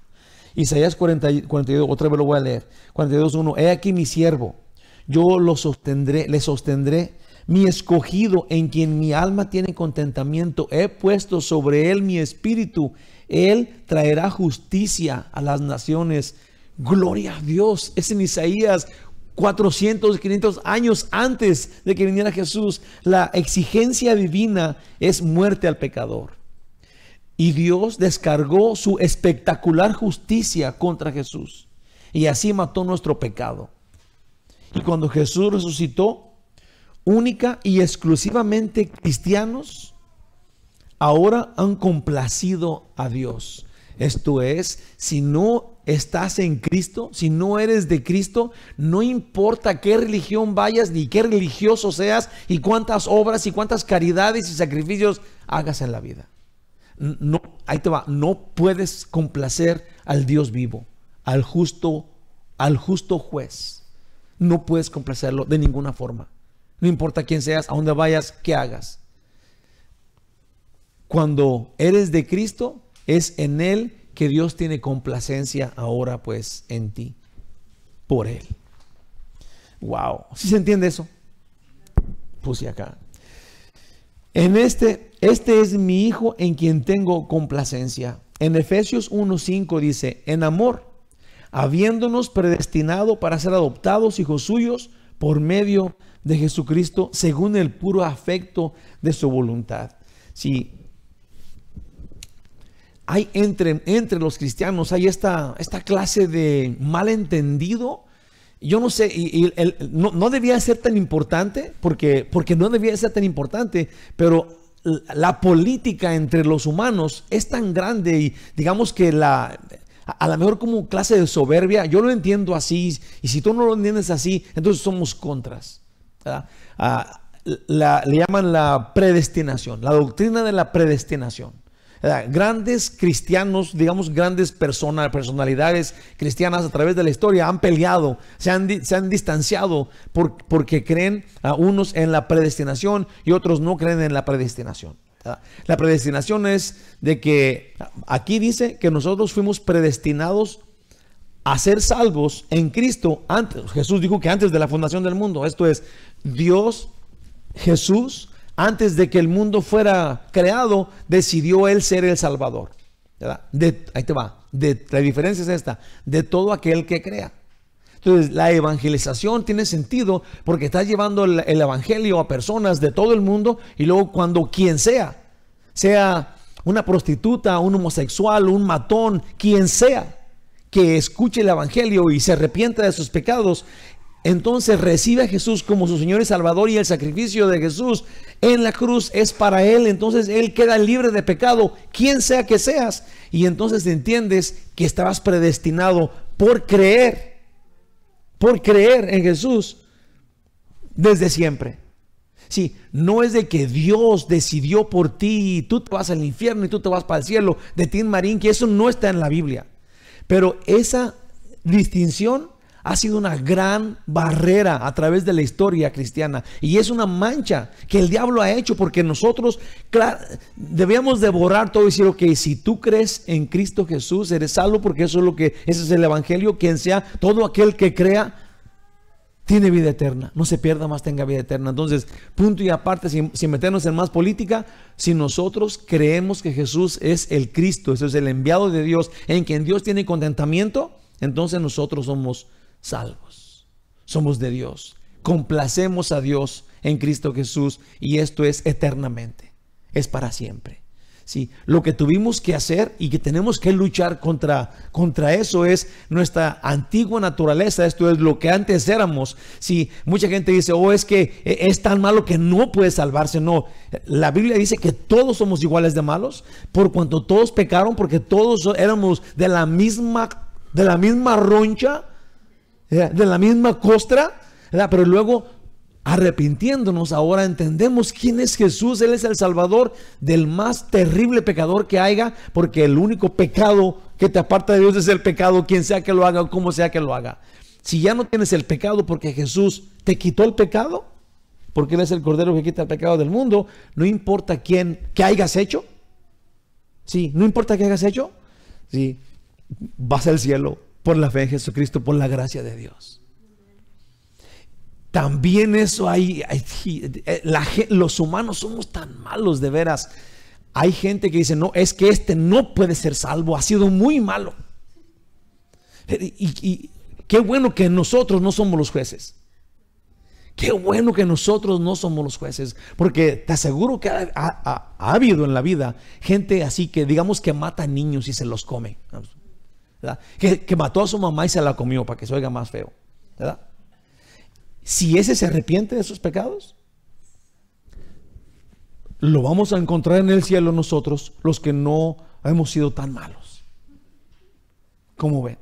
Isaías 42, otra vez lo voy a leer. 42:1. He aquí mi siervo, yo lo sostendré, le sostendré, mi escogido, en quien mi alma tiene contentamiento. He puesto sobre él mi espíritu. Él traerá justicia a las naciones. Gloria a Dios. Es en Isaías 400, 500 años antes de que viniera Jesús. La exigencia divina es muerte al pecador. Y Dios descargó su espectacular justicia contra Jesús. Y así mató nuestro pecado. Y cuando Jesús resucitó, única y exclusivamente cristianos ahora han complacido a Dios. Esto es, si no estás en Cristo, si no eres de Cristo, no importa qué religión vayas, ni qué religioso seas, y cuántas obras y cuántas caridades y sacrificios hagas en la vida. No, ahí te va, no puedes complacer al Dios vivo, al justo juez. No puedes complacerlo de ninguna forma. No importa quién seas, a dónde vayas, qué hagas. Cuando eres de Cristo, es en Él que Dios tiene complacencia ahora pues en ti, por Él. Wow, ¿sí se entiende eso? Puse acá. Este es mi Hijo en quien tengo complacencia. En Efesios 1:5 dice, en amor, habiéndonos predestinado para ser adoptados hijos suyos por medio de Jesucristo, según el puro afecto de su voluntad. Sí, hay entre los cristianos hay esta clase de malentendido. Yo no sé, no debía ser tan importante, porque no debía ser tan importante, pero la política entre los humanos es tan grande, y digamos que a lo mejor como clase de soberbia, yo lo entiendo así, y si tú no lo entiendes así, entonces somos contras. Le llaman la predestinación, la doctrina de la predestinación. Grandes cristianos, digamos grandes personalidades cristianas a través de la historia han peleado, se han distanciado porque creen a unos en la predestinación y otros no creen en la predestinación. La predestinación es de que aquí dice que nosotros fuimos predestinados a ser salvos en Cristo antes. Jesús dijo que antes de la fundación del mundo. Esto es, Dios, Jesús, antes de que el mundo fuera creado, decidió Él ser el Salvador. Ahí te va. La diferencia es esta: de todo aquel que crea. Entonces, la evangelización tiene sentido porque estás llevando el evangelio a personas de todo el mundo, y luego cuando quien sea una prostituta, un homosexual, un matón, quien sea que escuche el evangelio y se arrepienta de sus pecados, entonces recibe a Jesús como su Señor y Salvador, y el sacrificio de Jesús en la cruz es para él. Entonces él queda libre de pecado, quien sea que seas, y entonces entiendes que estabas predestinado por creer en Jesús desde siempre. Sí, no es de que Dios decidió por ti y tú te vas al infierno y tú te vas para el cielo, de Tim Marín, que eso no está en la Biblia. Pero esa distinción ha sido una gran barrera a través de la historia cristiana, y es una mancha que el diablo ha hecho, porque nosotros debíamos devorar todo y decir, ok, si tú crees en Cristo Jesús, eres salvo, porque ese es el evangelio. Quien sea, todo aquel que crea tiene vida eterna, no se pierda, más tenga vida eterna. Entonces, punto y aparte, sin meternos en más política, si nosotros creemos que Jesús es el Cristo, eso es el enviado de Dios, en quien Dios tiene contentamiento, entonces nosotros somos salvos, somos de Dios, complacemos a Dios en Cristo Jesús, y esto es eternamente, es para siempre. Sí, lo que tuvimos que hacer y que tenemos que luchar contra eso es nuestra antigua naturaleza. Esto es lo que antes éramos. Sí, mucha gente dice, es que es tan malo que no puede salvarse. No, la Biblia dice que todos somos iguales de malos, por cuanto todos pecaron, porque todos éramos de la misma roncha. de la misma costra, ¿verdad? Pero luego, arrepintiéndonos, ahora entendemos quién es Jesús. Él es el Salvador del más terrible pecador que haya, porque el único pecado que te aparta de Dios es el pecado, quien sea que lo haga o como sea que lo haga. Si ya no tienes el pecado porque Jesús te quitó el pecado, porque Él es el Cordero que quita el pecado del mundo, no importa qué hayas hecho. Sí, no importa qué hayas hecho. Sí, vas al cielo por la fe en Jesucristo, por la gracia de Dios. También eso los humanos somos tan malos, de veras. Hay gente que dice, no, es que este no puede ser salvo, ha sido muy malo. Y qué bueno que nosotros no somos los jueces. Qué bueno que nosotros no somos los jueces, porque te aseguro que ha habido en la vida gente así que digamos que mata niños y se los come, ¿verdad? Que mató a su mamá y se la comió para que se oiga más feo, ¿verdad? Si ese se arrepiente de sus pecados, lo vamos a encontrar en el cielo nosotros, los que no hemos sido tan malos. ¿Cómo ven?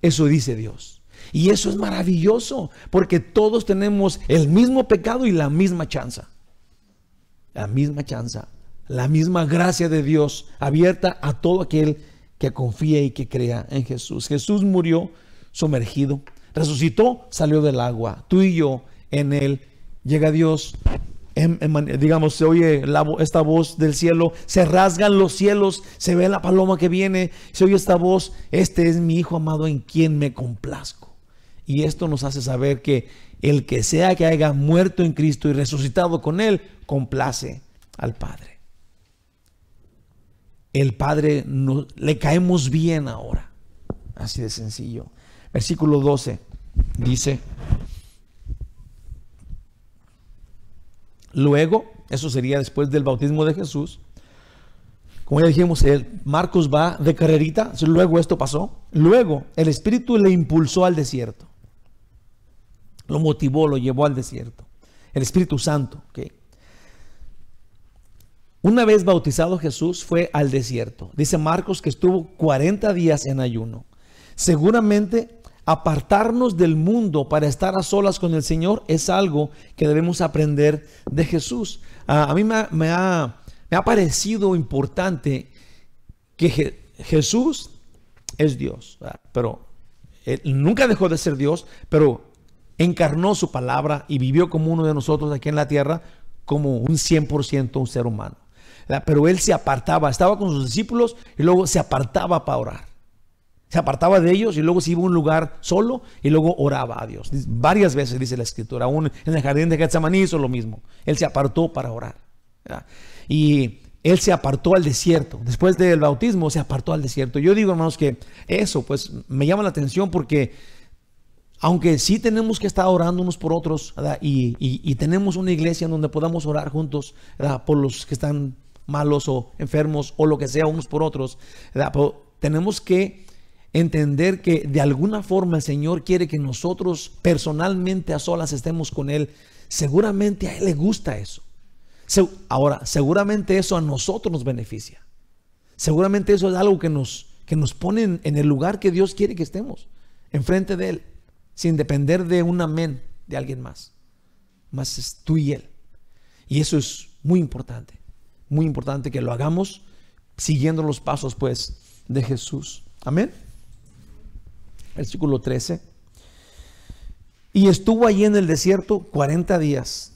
Eso dice Dios. Y eso es maravilloso, porque todos tenemos el mismo pecado y la misma chance. La misma chance, la misma gracia de Dios abierta a todo aquel que confía y que crea en Jesús. Jesús murió sumergido, resucitó, salió del agua. Tú y yo en Él. Llega Dios, digamos, se oye esta voz del cielo, se rasgan los cielos, se ve la paloma que viene, se oye esta voz: este es mi Hijo amado en quien me complazco. Y esto nos hace saber que el que sea que haya muerto en Cristo y resucitado con Él, complace al Padre. El Padre le caemos bien ahora. Así de sencillo. Versículo 12 dice: luego, eso sería después del bautismo de Jesús, como ya dijimos, Marcos va de carrerita. Luego esto pasó. Luego el Espíritu le impulsó al desierto, lo motivó, lo llevó al desierto. El Espíritu Santo, ¿okay? Una vez bautizado Jesús, fue al desierto. Dice Marcos que estuvo 40 días en ayuno. Seguramente apartarnos del mundo para estar a solas con el Señor es algo que debemos aprender de Jesús. A mí me ha parecido importante que Jesús es Dios, ¿verdad? Pero Él nunca dejó de ser Dios, pero encarnó su palabra y vivió como uno de nosotros aquí en la tierra, como un 100% un ser humano, ¿verdad? Pero Él se apartaba, estaba con sus discípulos y luego se apartaba para orar. Se apartaba de ellos y luego se iba a un lugar solo y luego oraba a Dios. Varias veces dice la Escritura. Aún en el jardín de Getsemaní hizo lo mismo. Él se apartó para orar, ¿verdad? Y Él se apartó al desierto. Después del bautismo se apartó al desierto. Yo digo, hermanos, que eso pues me llama la atención, porque aunque sí tenemos que estar orando unos por otros, ¿verdad? Y tenemos una iglesia en donde podamos orar juntos, ¿verdad? Por los que están malos o enfermos o lo que sea, unos por otros, ¿verdad? Pero tenemos que entender que de alguna forma el Señor quiere que nosotros personalmente a solas estemos con Él. Seguramente a Él le gusta eso. Ahora, seguramente eso a nosotros nos beneficia. Seguramente eso es algo que nos pone en el lugar que Dios quiere que estemos, enfrente de Él, sin depender de un amén de alguien más. Más es tú y Él. Y eso es muy importante que lo hagamos siguiendo los pasos pues de Jesús. Amén. Versículo 13. Y estuvo allí en el desierto 40 días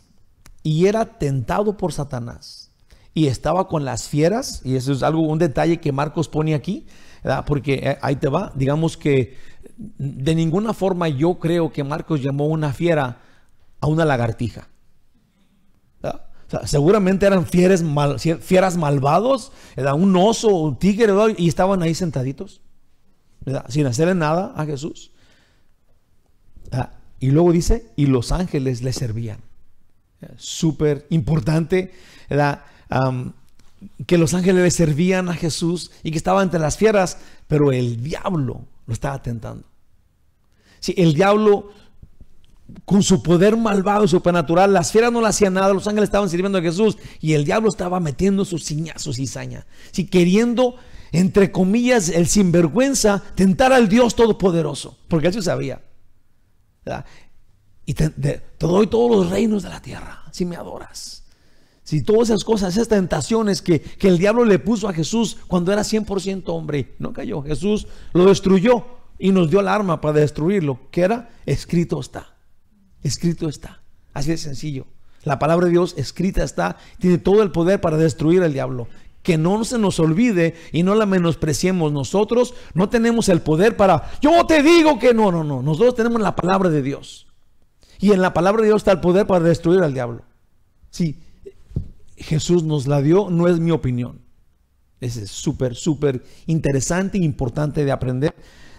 y era tentado por Satanás y estaba con las fieras. Y eso es un detalle que Marcos pone aquí, ¿verdad? Porque ahí te va. Digamos que de ninguna forma yo creo que Marcos llamó una fiera a una lagartija, ¿verdad? O sea, seguramente eran fieras malvados, ¿verdad? Un oso, un tigre, ¿verdad? Y estaban ahí sentaditos, ¿verdad? Sin hacerle nada a Jesús. Y luego dice, y los ángeles le servían. Súper importante, ¿verdad? Que los ángeles le servían a Jesús y que estaba entre las fieras, pero el diablo lo estaba tentando. Sí, el diablo con su poder malvado, supernatural, las fieras no le hacían nada, los ángeles estaban sirviendo a Jesús y el diablo estaba metiendo sus ciñazos y cizaña. Sí, queriendo, entre comillas, el sinvergüenza, tentar al Dios Todopoderoso, porque él sí sabía. ¿verdad? Y te doy todos los reinos de la tierra si me adoras. Si todas esas cosas, esas tentaciones que el diablo le puso a Jesús cuando era 100% hombre, no cayó. Jesús lo destruyó y nos dio el arma para destruirlo, que era escrito está. Escrito está. Así de sencillo. La palabra de Dios escrita está, tiene todo el poder para destruir al diablo. Que no se nos olvide y no la menospreciemos. Nosotros no tenemos el poder para, yo te digo que no. Nosotros tenemos la palabra de Dios. Y en la palabra de Dios está el poder para destruir al diablo. Sí, Jesús nos la dio, no es mi opinión. Es súper interesante e importante de aprender.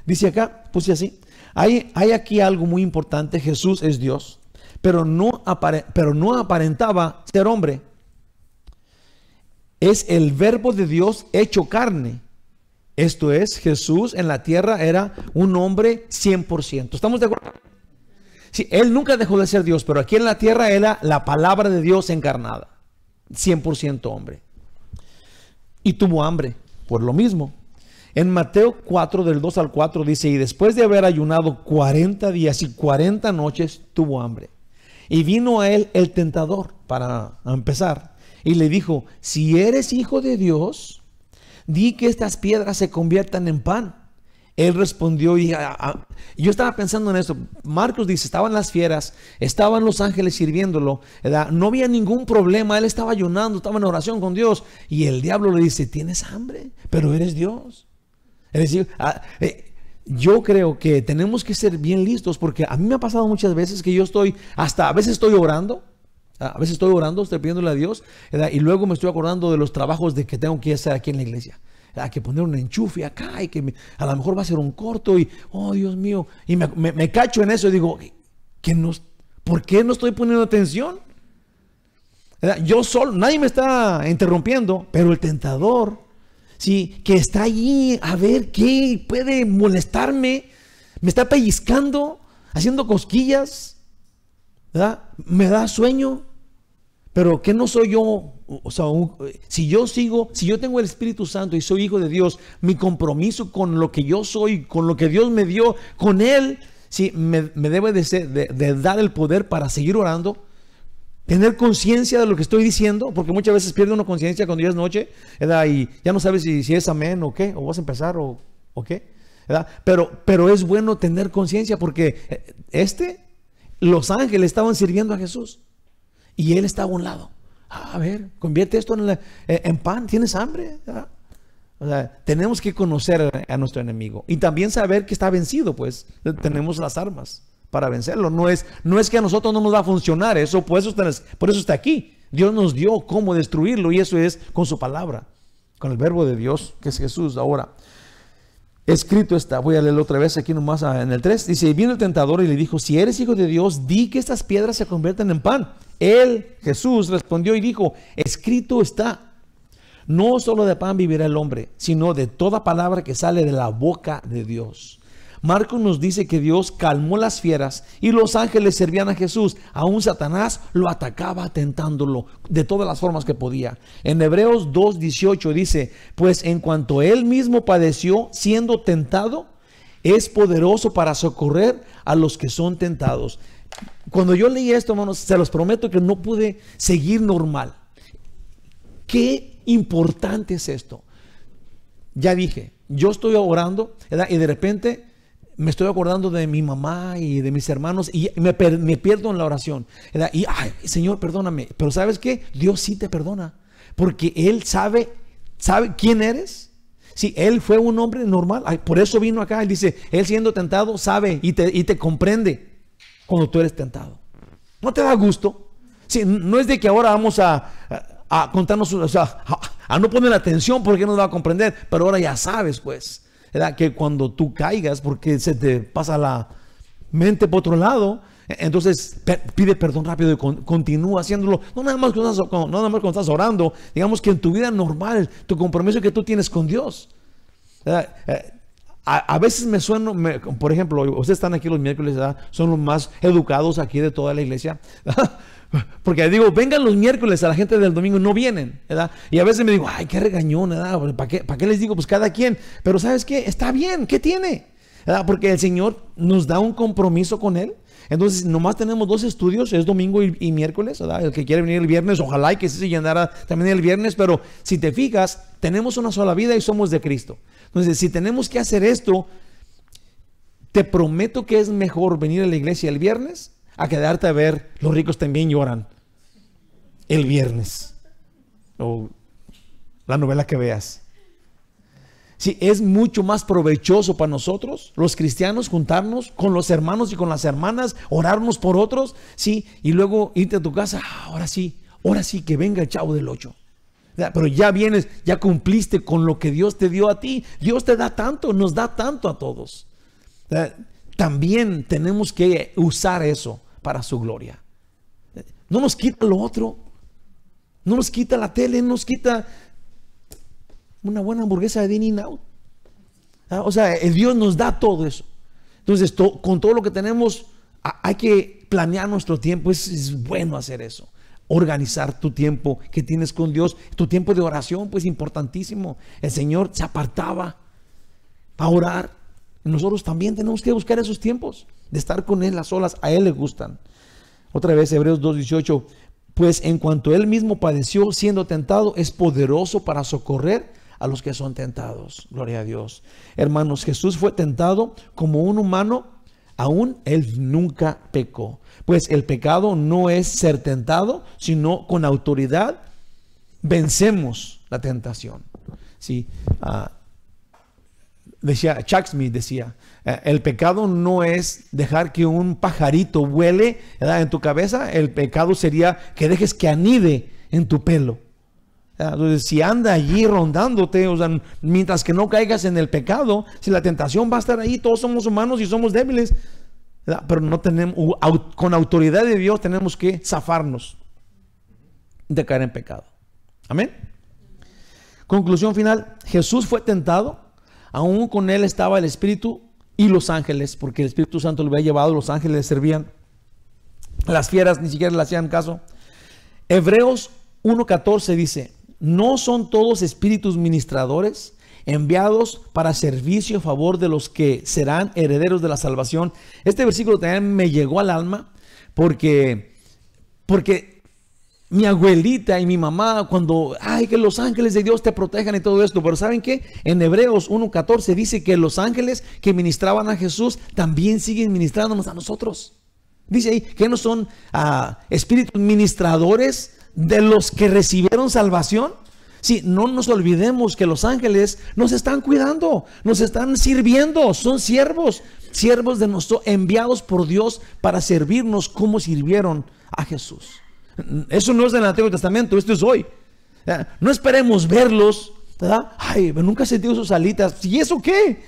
Dice acá, puse así, hay aquí algo muy importante. Jesús es Dios, pero no aparentaba ser hombre. Es el verbo de Dios hecho carne. Esto es, Jesús en la tierra era un hombre 100%. ¿Estamos de acuerdo? Sí, Él nunca dejó de ser Dios, pero aquí en la tierra era la palabra de Dios encarnada. 100% hombre. Y tuvo hambre por lo mismo. En Mateo 4, del 2 al 4 dice, y después de haber ayunado 40 días y 40 noches, tuvo hambre. Y vino a él el tentador, para empezar, y le dijo, si eres hijo de Dios, di que estas piedras se conviertan en pan. Él respondió, y yo estaba pensando en esto. Marcos dice, estaban las fieras, estaban los ángeles sirviéndolo, ¿verdad? No había ningún problema, él estaba ayunando, estaba en oración con Dios. Y el diablo le dice, tienes hambre, pero eres Dios. Es decir, yo creo que tenemos que ser bien listos, porque a mí me ha pasado muchas veces que yo a veces estoy orando, estoy pidiéndole a Dios, ¿verdad? Y luego me estoy acordando de los trabajos que tengo que hacer aquí en la iglesia. Hay que poner un enchufe acá y a lo mejor va a ser un corto y, oh Dios mío, y me cacho en eso y digo, ¿por qué no estoy poniendo atención? ¿Verdad? Yo solo, nadie me está interrumpiendo, pero el tentador, sí, que está allí a ver qué puede molestarme, me está pellizcando, haciendo cosquillas, ¿verdad? Me da sueño, pero ¿qué no soy yo? O sea, si yo tengo el Espíritu Santo y soy hijo de Dios, mi compromiso con lo que yo soy, con lo que Dios me dio, con Él, sí, me debe de dar el poder para seguir orando, tener conciencia de lo que estoy diciendo, porque muchas veces pierde uno conciencia cuando ya es noche, ¿verdad? Y ya no sabes si es amén o qué, o vas a empezar o qué, ¿verdad? Pero es bueno tener conciencia, porque los ángeles estaban sirviendo a Jesús y Él estaba a un lado. A ver, convierte esto en pan. ¿Tienes hambre? O sea, tenemos que conocer a nuestro enemigo y también saber que está vencido. Pues tenemos las armas para vencerlo. No es que a nosotros no nos va a funcionar eso. Por eso está aquí. Dios nos dio cómo destruirlo, y eso es con su palabra, con el verbo de Dios, que es Jesús. Ahora, escrito está, voy a leerlo otra vez aquí nomás en el 3. Dice, y vino el tentador y le dijo, si eres hijo de Dios, di que estas piedras se conviertan en pan. Él, Jesús, respondió y dijo, escrito está, no solo de pan vivirá el hombre, sino de toda palabra que sale de la boca de Dios. Marcos nos dice que Dios calmó las fieras y los ángeles servían a Jesús. Aún Satanás lo atacaba tentándolo de todas las formas que podía. En Hebreos 2:18 dice, pues en cuanto él mismo padeció siendo tentado, es poderoso para socorrer a los que son tentados. Cuando yo leí esto, hermanos, se los prometo que no pude seguir normal. Qué importante es esto. Ya dije, yo estoy orando, ¿verdad? Y de repente me estoy acordando de mi mamá y de mis hermanos y me pierdo en la oración, ¿verdad? Y, ay, Señor, perdóname. Pero ¿sabes qué? Dios sí te perdona, porque Él sabe quién eres. Sí, Él fue un hombre normal, por eso vino acá. Él dice, Él siendo tentado sabe y te comprende cuando tú eres tentado. ¿No te da gusto? Sí, no es de que ahora vamos a contarnos, o sea, a no poner atención porque no va a comprender, pero ahora ya sabes, pues, ¿verdad? Que cuando tú caigas porque se te pasa la mente por otro lado, entonces pide perdón rápido y continúa haciéndolo. No nada más cuando estás orando, digamos que en tu vida normal, tu compromiso que tú tienes con Dios. A veces me sueno, por ejemplo, ustedes están aquí los miércoles, ¿verdad? Son los más educados aquí de toda la iglesia, ¿verdad? Porque digo, vengan los miércoles, a la gente del domingo no vienen, ¿verdad? Y a veces me digo, ay, qué regañón, ¿verdad? ¿Para qué les digo? Pues cada quien. Pero ¿sabes qué? Está bien, ¿qué tiene? ¿verdad? Porque el Señor nos da un compromiso con Él. Entonces, nomás tenemos 2 estudios, es domingo y miércoles, ¿verdad? El que quiere venir el viernes, ojalá y que se llenara también el viernes, pero si te fijas, tenemos una sola vida y somos de Cristo. Entonces, si tenemos que hacer esto, te prometo que es mejor venir a la iglesia el viernes a quedarte a ver Los ricos también lloran el viernes, o la novela que veas. Sí, es mucho más provechoso para nosotros, los cristianos, juntarnos con los hermanos y con las hermanas, orarnos por otros, sí, y luego irte a tu casa. Ahora sí, que venga el Chavo del 8. Pero ya vienes, ya cumpliste con lo que Dios te dio a ti. Dios te da tanto, nos da tanto a todos. También tenemos que usar eso para su gloria. No nos quita lo otro, no nos quita la tele, no nos quita una buena hamburguesa de In-N-Out. O sea, el Dios nos da todo eso. Entonces, con todo lo que tenemos, hay que planear nuestro tiempo. Es bueno hacer eso. Organizar tu tiempo que tienes con Dios. Tu tiempo de oración, pues importantísimo. El Señor se apartaba para orar. Nosotros también tenemos que buscar esos tiempos de estar con Él a solas. A Él le gustan. Otra vez, Hebreos 2:18. Pues en cuanto Él mismo padeció siendo tentado, es poderoso para socorrer a los que son tentados. Gloria a Dios. Hermanos, Jesús fue tentado como un humano, aún Él nunca pecó. Pues el pecado no es ser tentado, sino con autoridad vencemos la tentación. Sí, Chuck Smith decía, el pecado no es dejar que un pajarito vuele, ¿verdad?, en tu cabeza. El pecado sería que dejes que anide en tu pelo. Entonces, si anda allí rondándote, o sea, mientras que no caigas en el pecado, si la tentación va a estar ahí, todos somos humanos y somos débiles, ¿verdad? Pero no tenemos, con autoridad de Dios tenemos que zafarnos de caer en pecado. Amén. Conclusión final: Jesús fue tentado, aún con Él estaba el Espíritu y los ángeles, porque el Espíritu Santo lo había llevado, los ángeles le servían, las fieras ni siquiera le hacían caso. Hebreos 1:14 dice: ¿no son todos espíritus ministradores enviados para servicio a favor de los que serán herederos de la salvación? Este versículo también me llegó al alma porque mi abuelita y mi mamá, cuando, que los ángeles de Dios te protejan y todo esto, pero ¿saben qué? En Hebreos 1:14 dice que los ángeles que ministraban a Jesús también siguen ministrándonos a nosotros. Dice ahí que no son espíritus ministradores de los que recibieron salvación. Sí, no nos olvidemos que los ángeles nos están cuidando, nos están sirviendo, son siervos de nosotros, enviados por Dios para servirnos como sirvieron a Jesús. Eso no es del Antiguo Testamento, esto es hoy. No esperemos verlos, ¿verdad? Nunca he sentido sus alitas. ¿Y eso qué?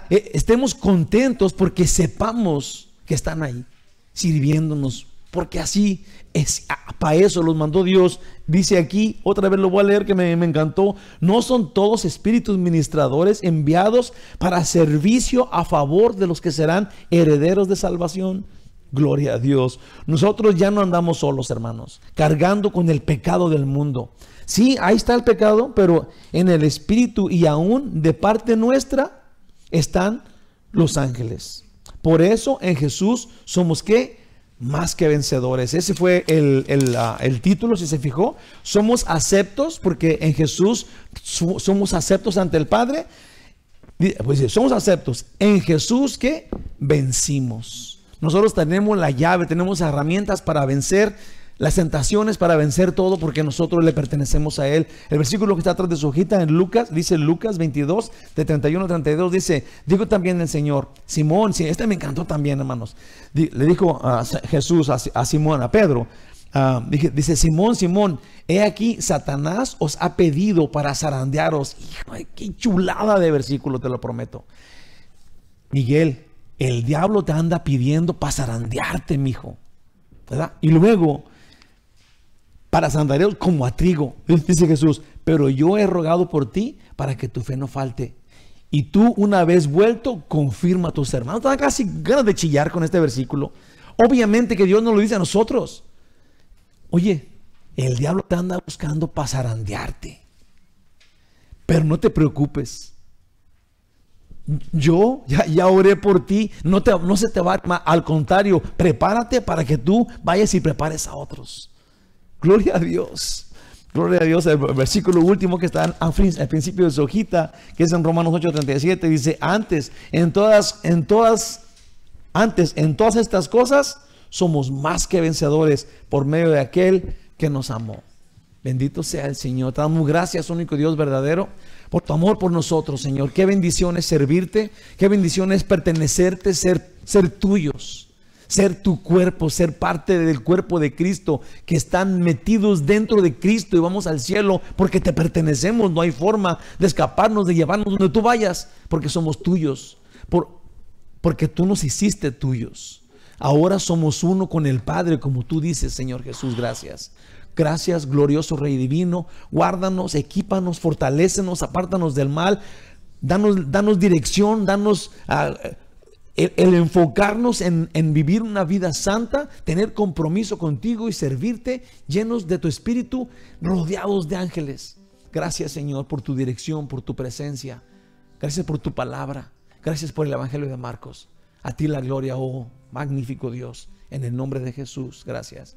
Estemos contentos porque sepamos que están ahí sirviéndonos, porque así es, para eso los mandó Dios. Dice aquí, otra vez lo voy a leer que me encantó: no son todos espíritus ministradores enviados para servicio a favor de los que serán herederos de salvación. Gloria a Dios. Nosotros ya no andamos solos, hermanos, cargando con el pecado del mundo. Sí, ahí está el pecado, pero en el Espíritu y aún de parte nuestra están los ángeles. Por eso en Jesús somos ¿qué? Más que vencedores. Ese fue el título, si se fijó. Somos aceptos porque en Jesús somos aceptos ante el Padre. Pues somos aceptos en Jesús que vencimos. Nosotros tenemos la llave, tenemos herramientas para vencer las tentaciones, para vencer todo, porque nosotros le pertenecemos a Él. El versículo que está atrás de su hojita en Lucas, dice Lucas 22, de 31 a 32, dice: digo también el Señor, Simón, este me encantó también, hermanos. Le dijo a Jesús a Simón, a Pedro, dice: Simón, Simón, he aquí Satanás os ha pedido para zarandearos. Hijo, qué chulada de versículo, te lo prometo. Miguel, el diablo te anda pidiendo para zarandearte, mijo, ¿verdad? Y luego para zarandearos como a trigo, dice Jesús, pero yo he rogado por ti para que tu fe no falte. Y tú, una vez vuelto, confirma a tus hermanos. Te da casi ganas de chillar con este versículo. Obviamente que Dios nos lo dice a nosotros. Oye, el diablo te anda buscando para zarandearte, pero no te preocupes. Yo ya oré por ti, no se te va a... Al contrario, prepárate para que tú vayas y prepares a otros. Gloria a Dios. Gloria a Dios. El versículo último que está al principio de su hojita, que es en Romanos 8:37, dice: antes, en todas estas cosas, somos más que vencedores por medio de aquel que nos amó. Bendito sea el Señor. Te damos gracias, único Dios verdadero, por tu amor por nosotros, Señor. Qué bendición es servirte, qué bendición es pertenecerte, ser tuyos, ser tu cuerpo, ser parte del cuerpo de Cristo, que están metidos dentro de Cristo y vamos al cielo porque te pertenecemos. No hay forma de escaparnos, de llevarnos donde tú vayas, porque somos tuyos, porque tú nos hiciste tuyos. Ahora somos uno con el Padre, como tú dices, Señor Jesús. Gracias. Gracias, glorioso Rey divino. Guárdanos, equípanos, fortalécenos, apártanos del mal. Danos dirección, danos el enfocarnos en vivir una vida santa, tener compromiso contigo y servirte, llenos de tu espíritu, rodeados de ángeles. Gracias, Señor, por tu dirección, por tu presencia. Gracias por tu palabra. Gracias por el Evangelio de Marcos. A ti la gloria, oh magnífico Dios. En el nombre de Jesús, gracias.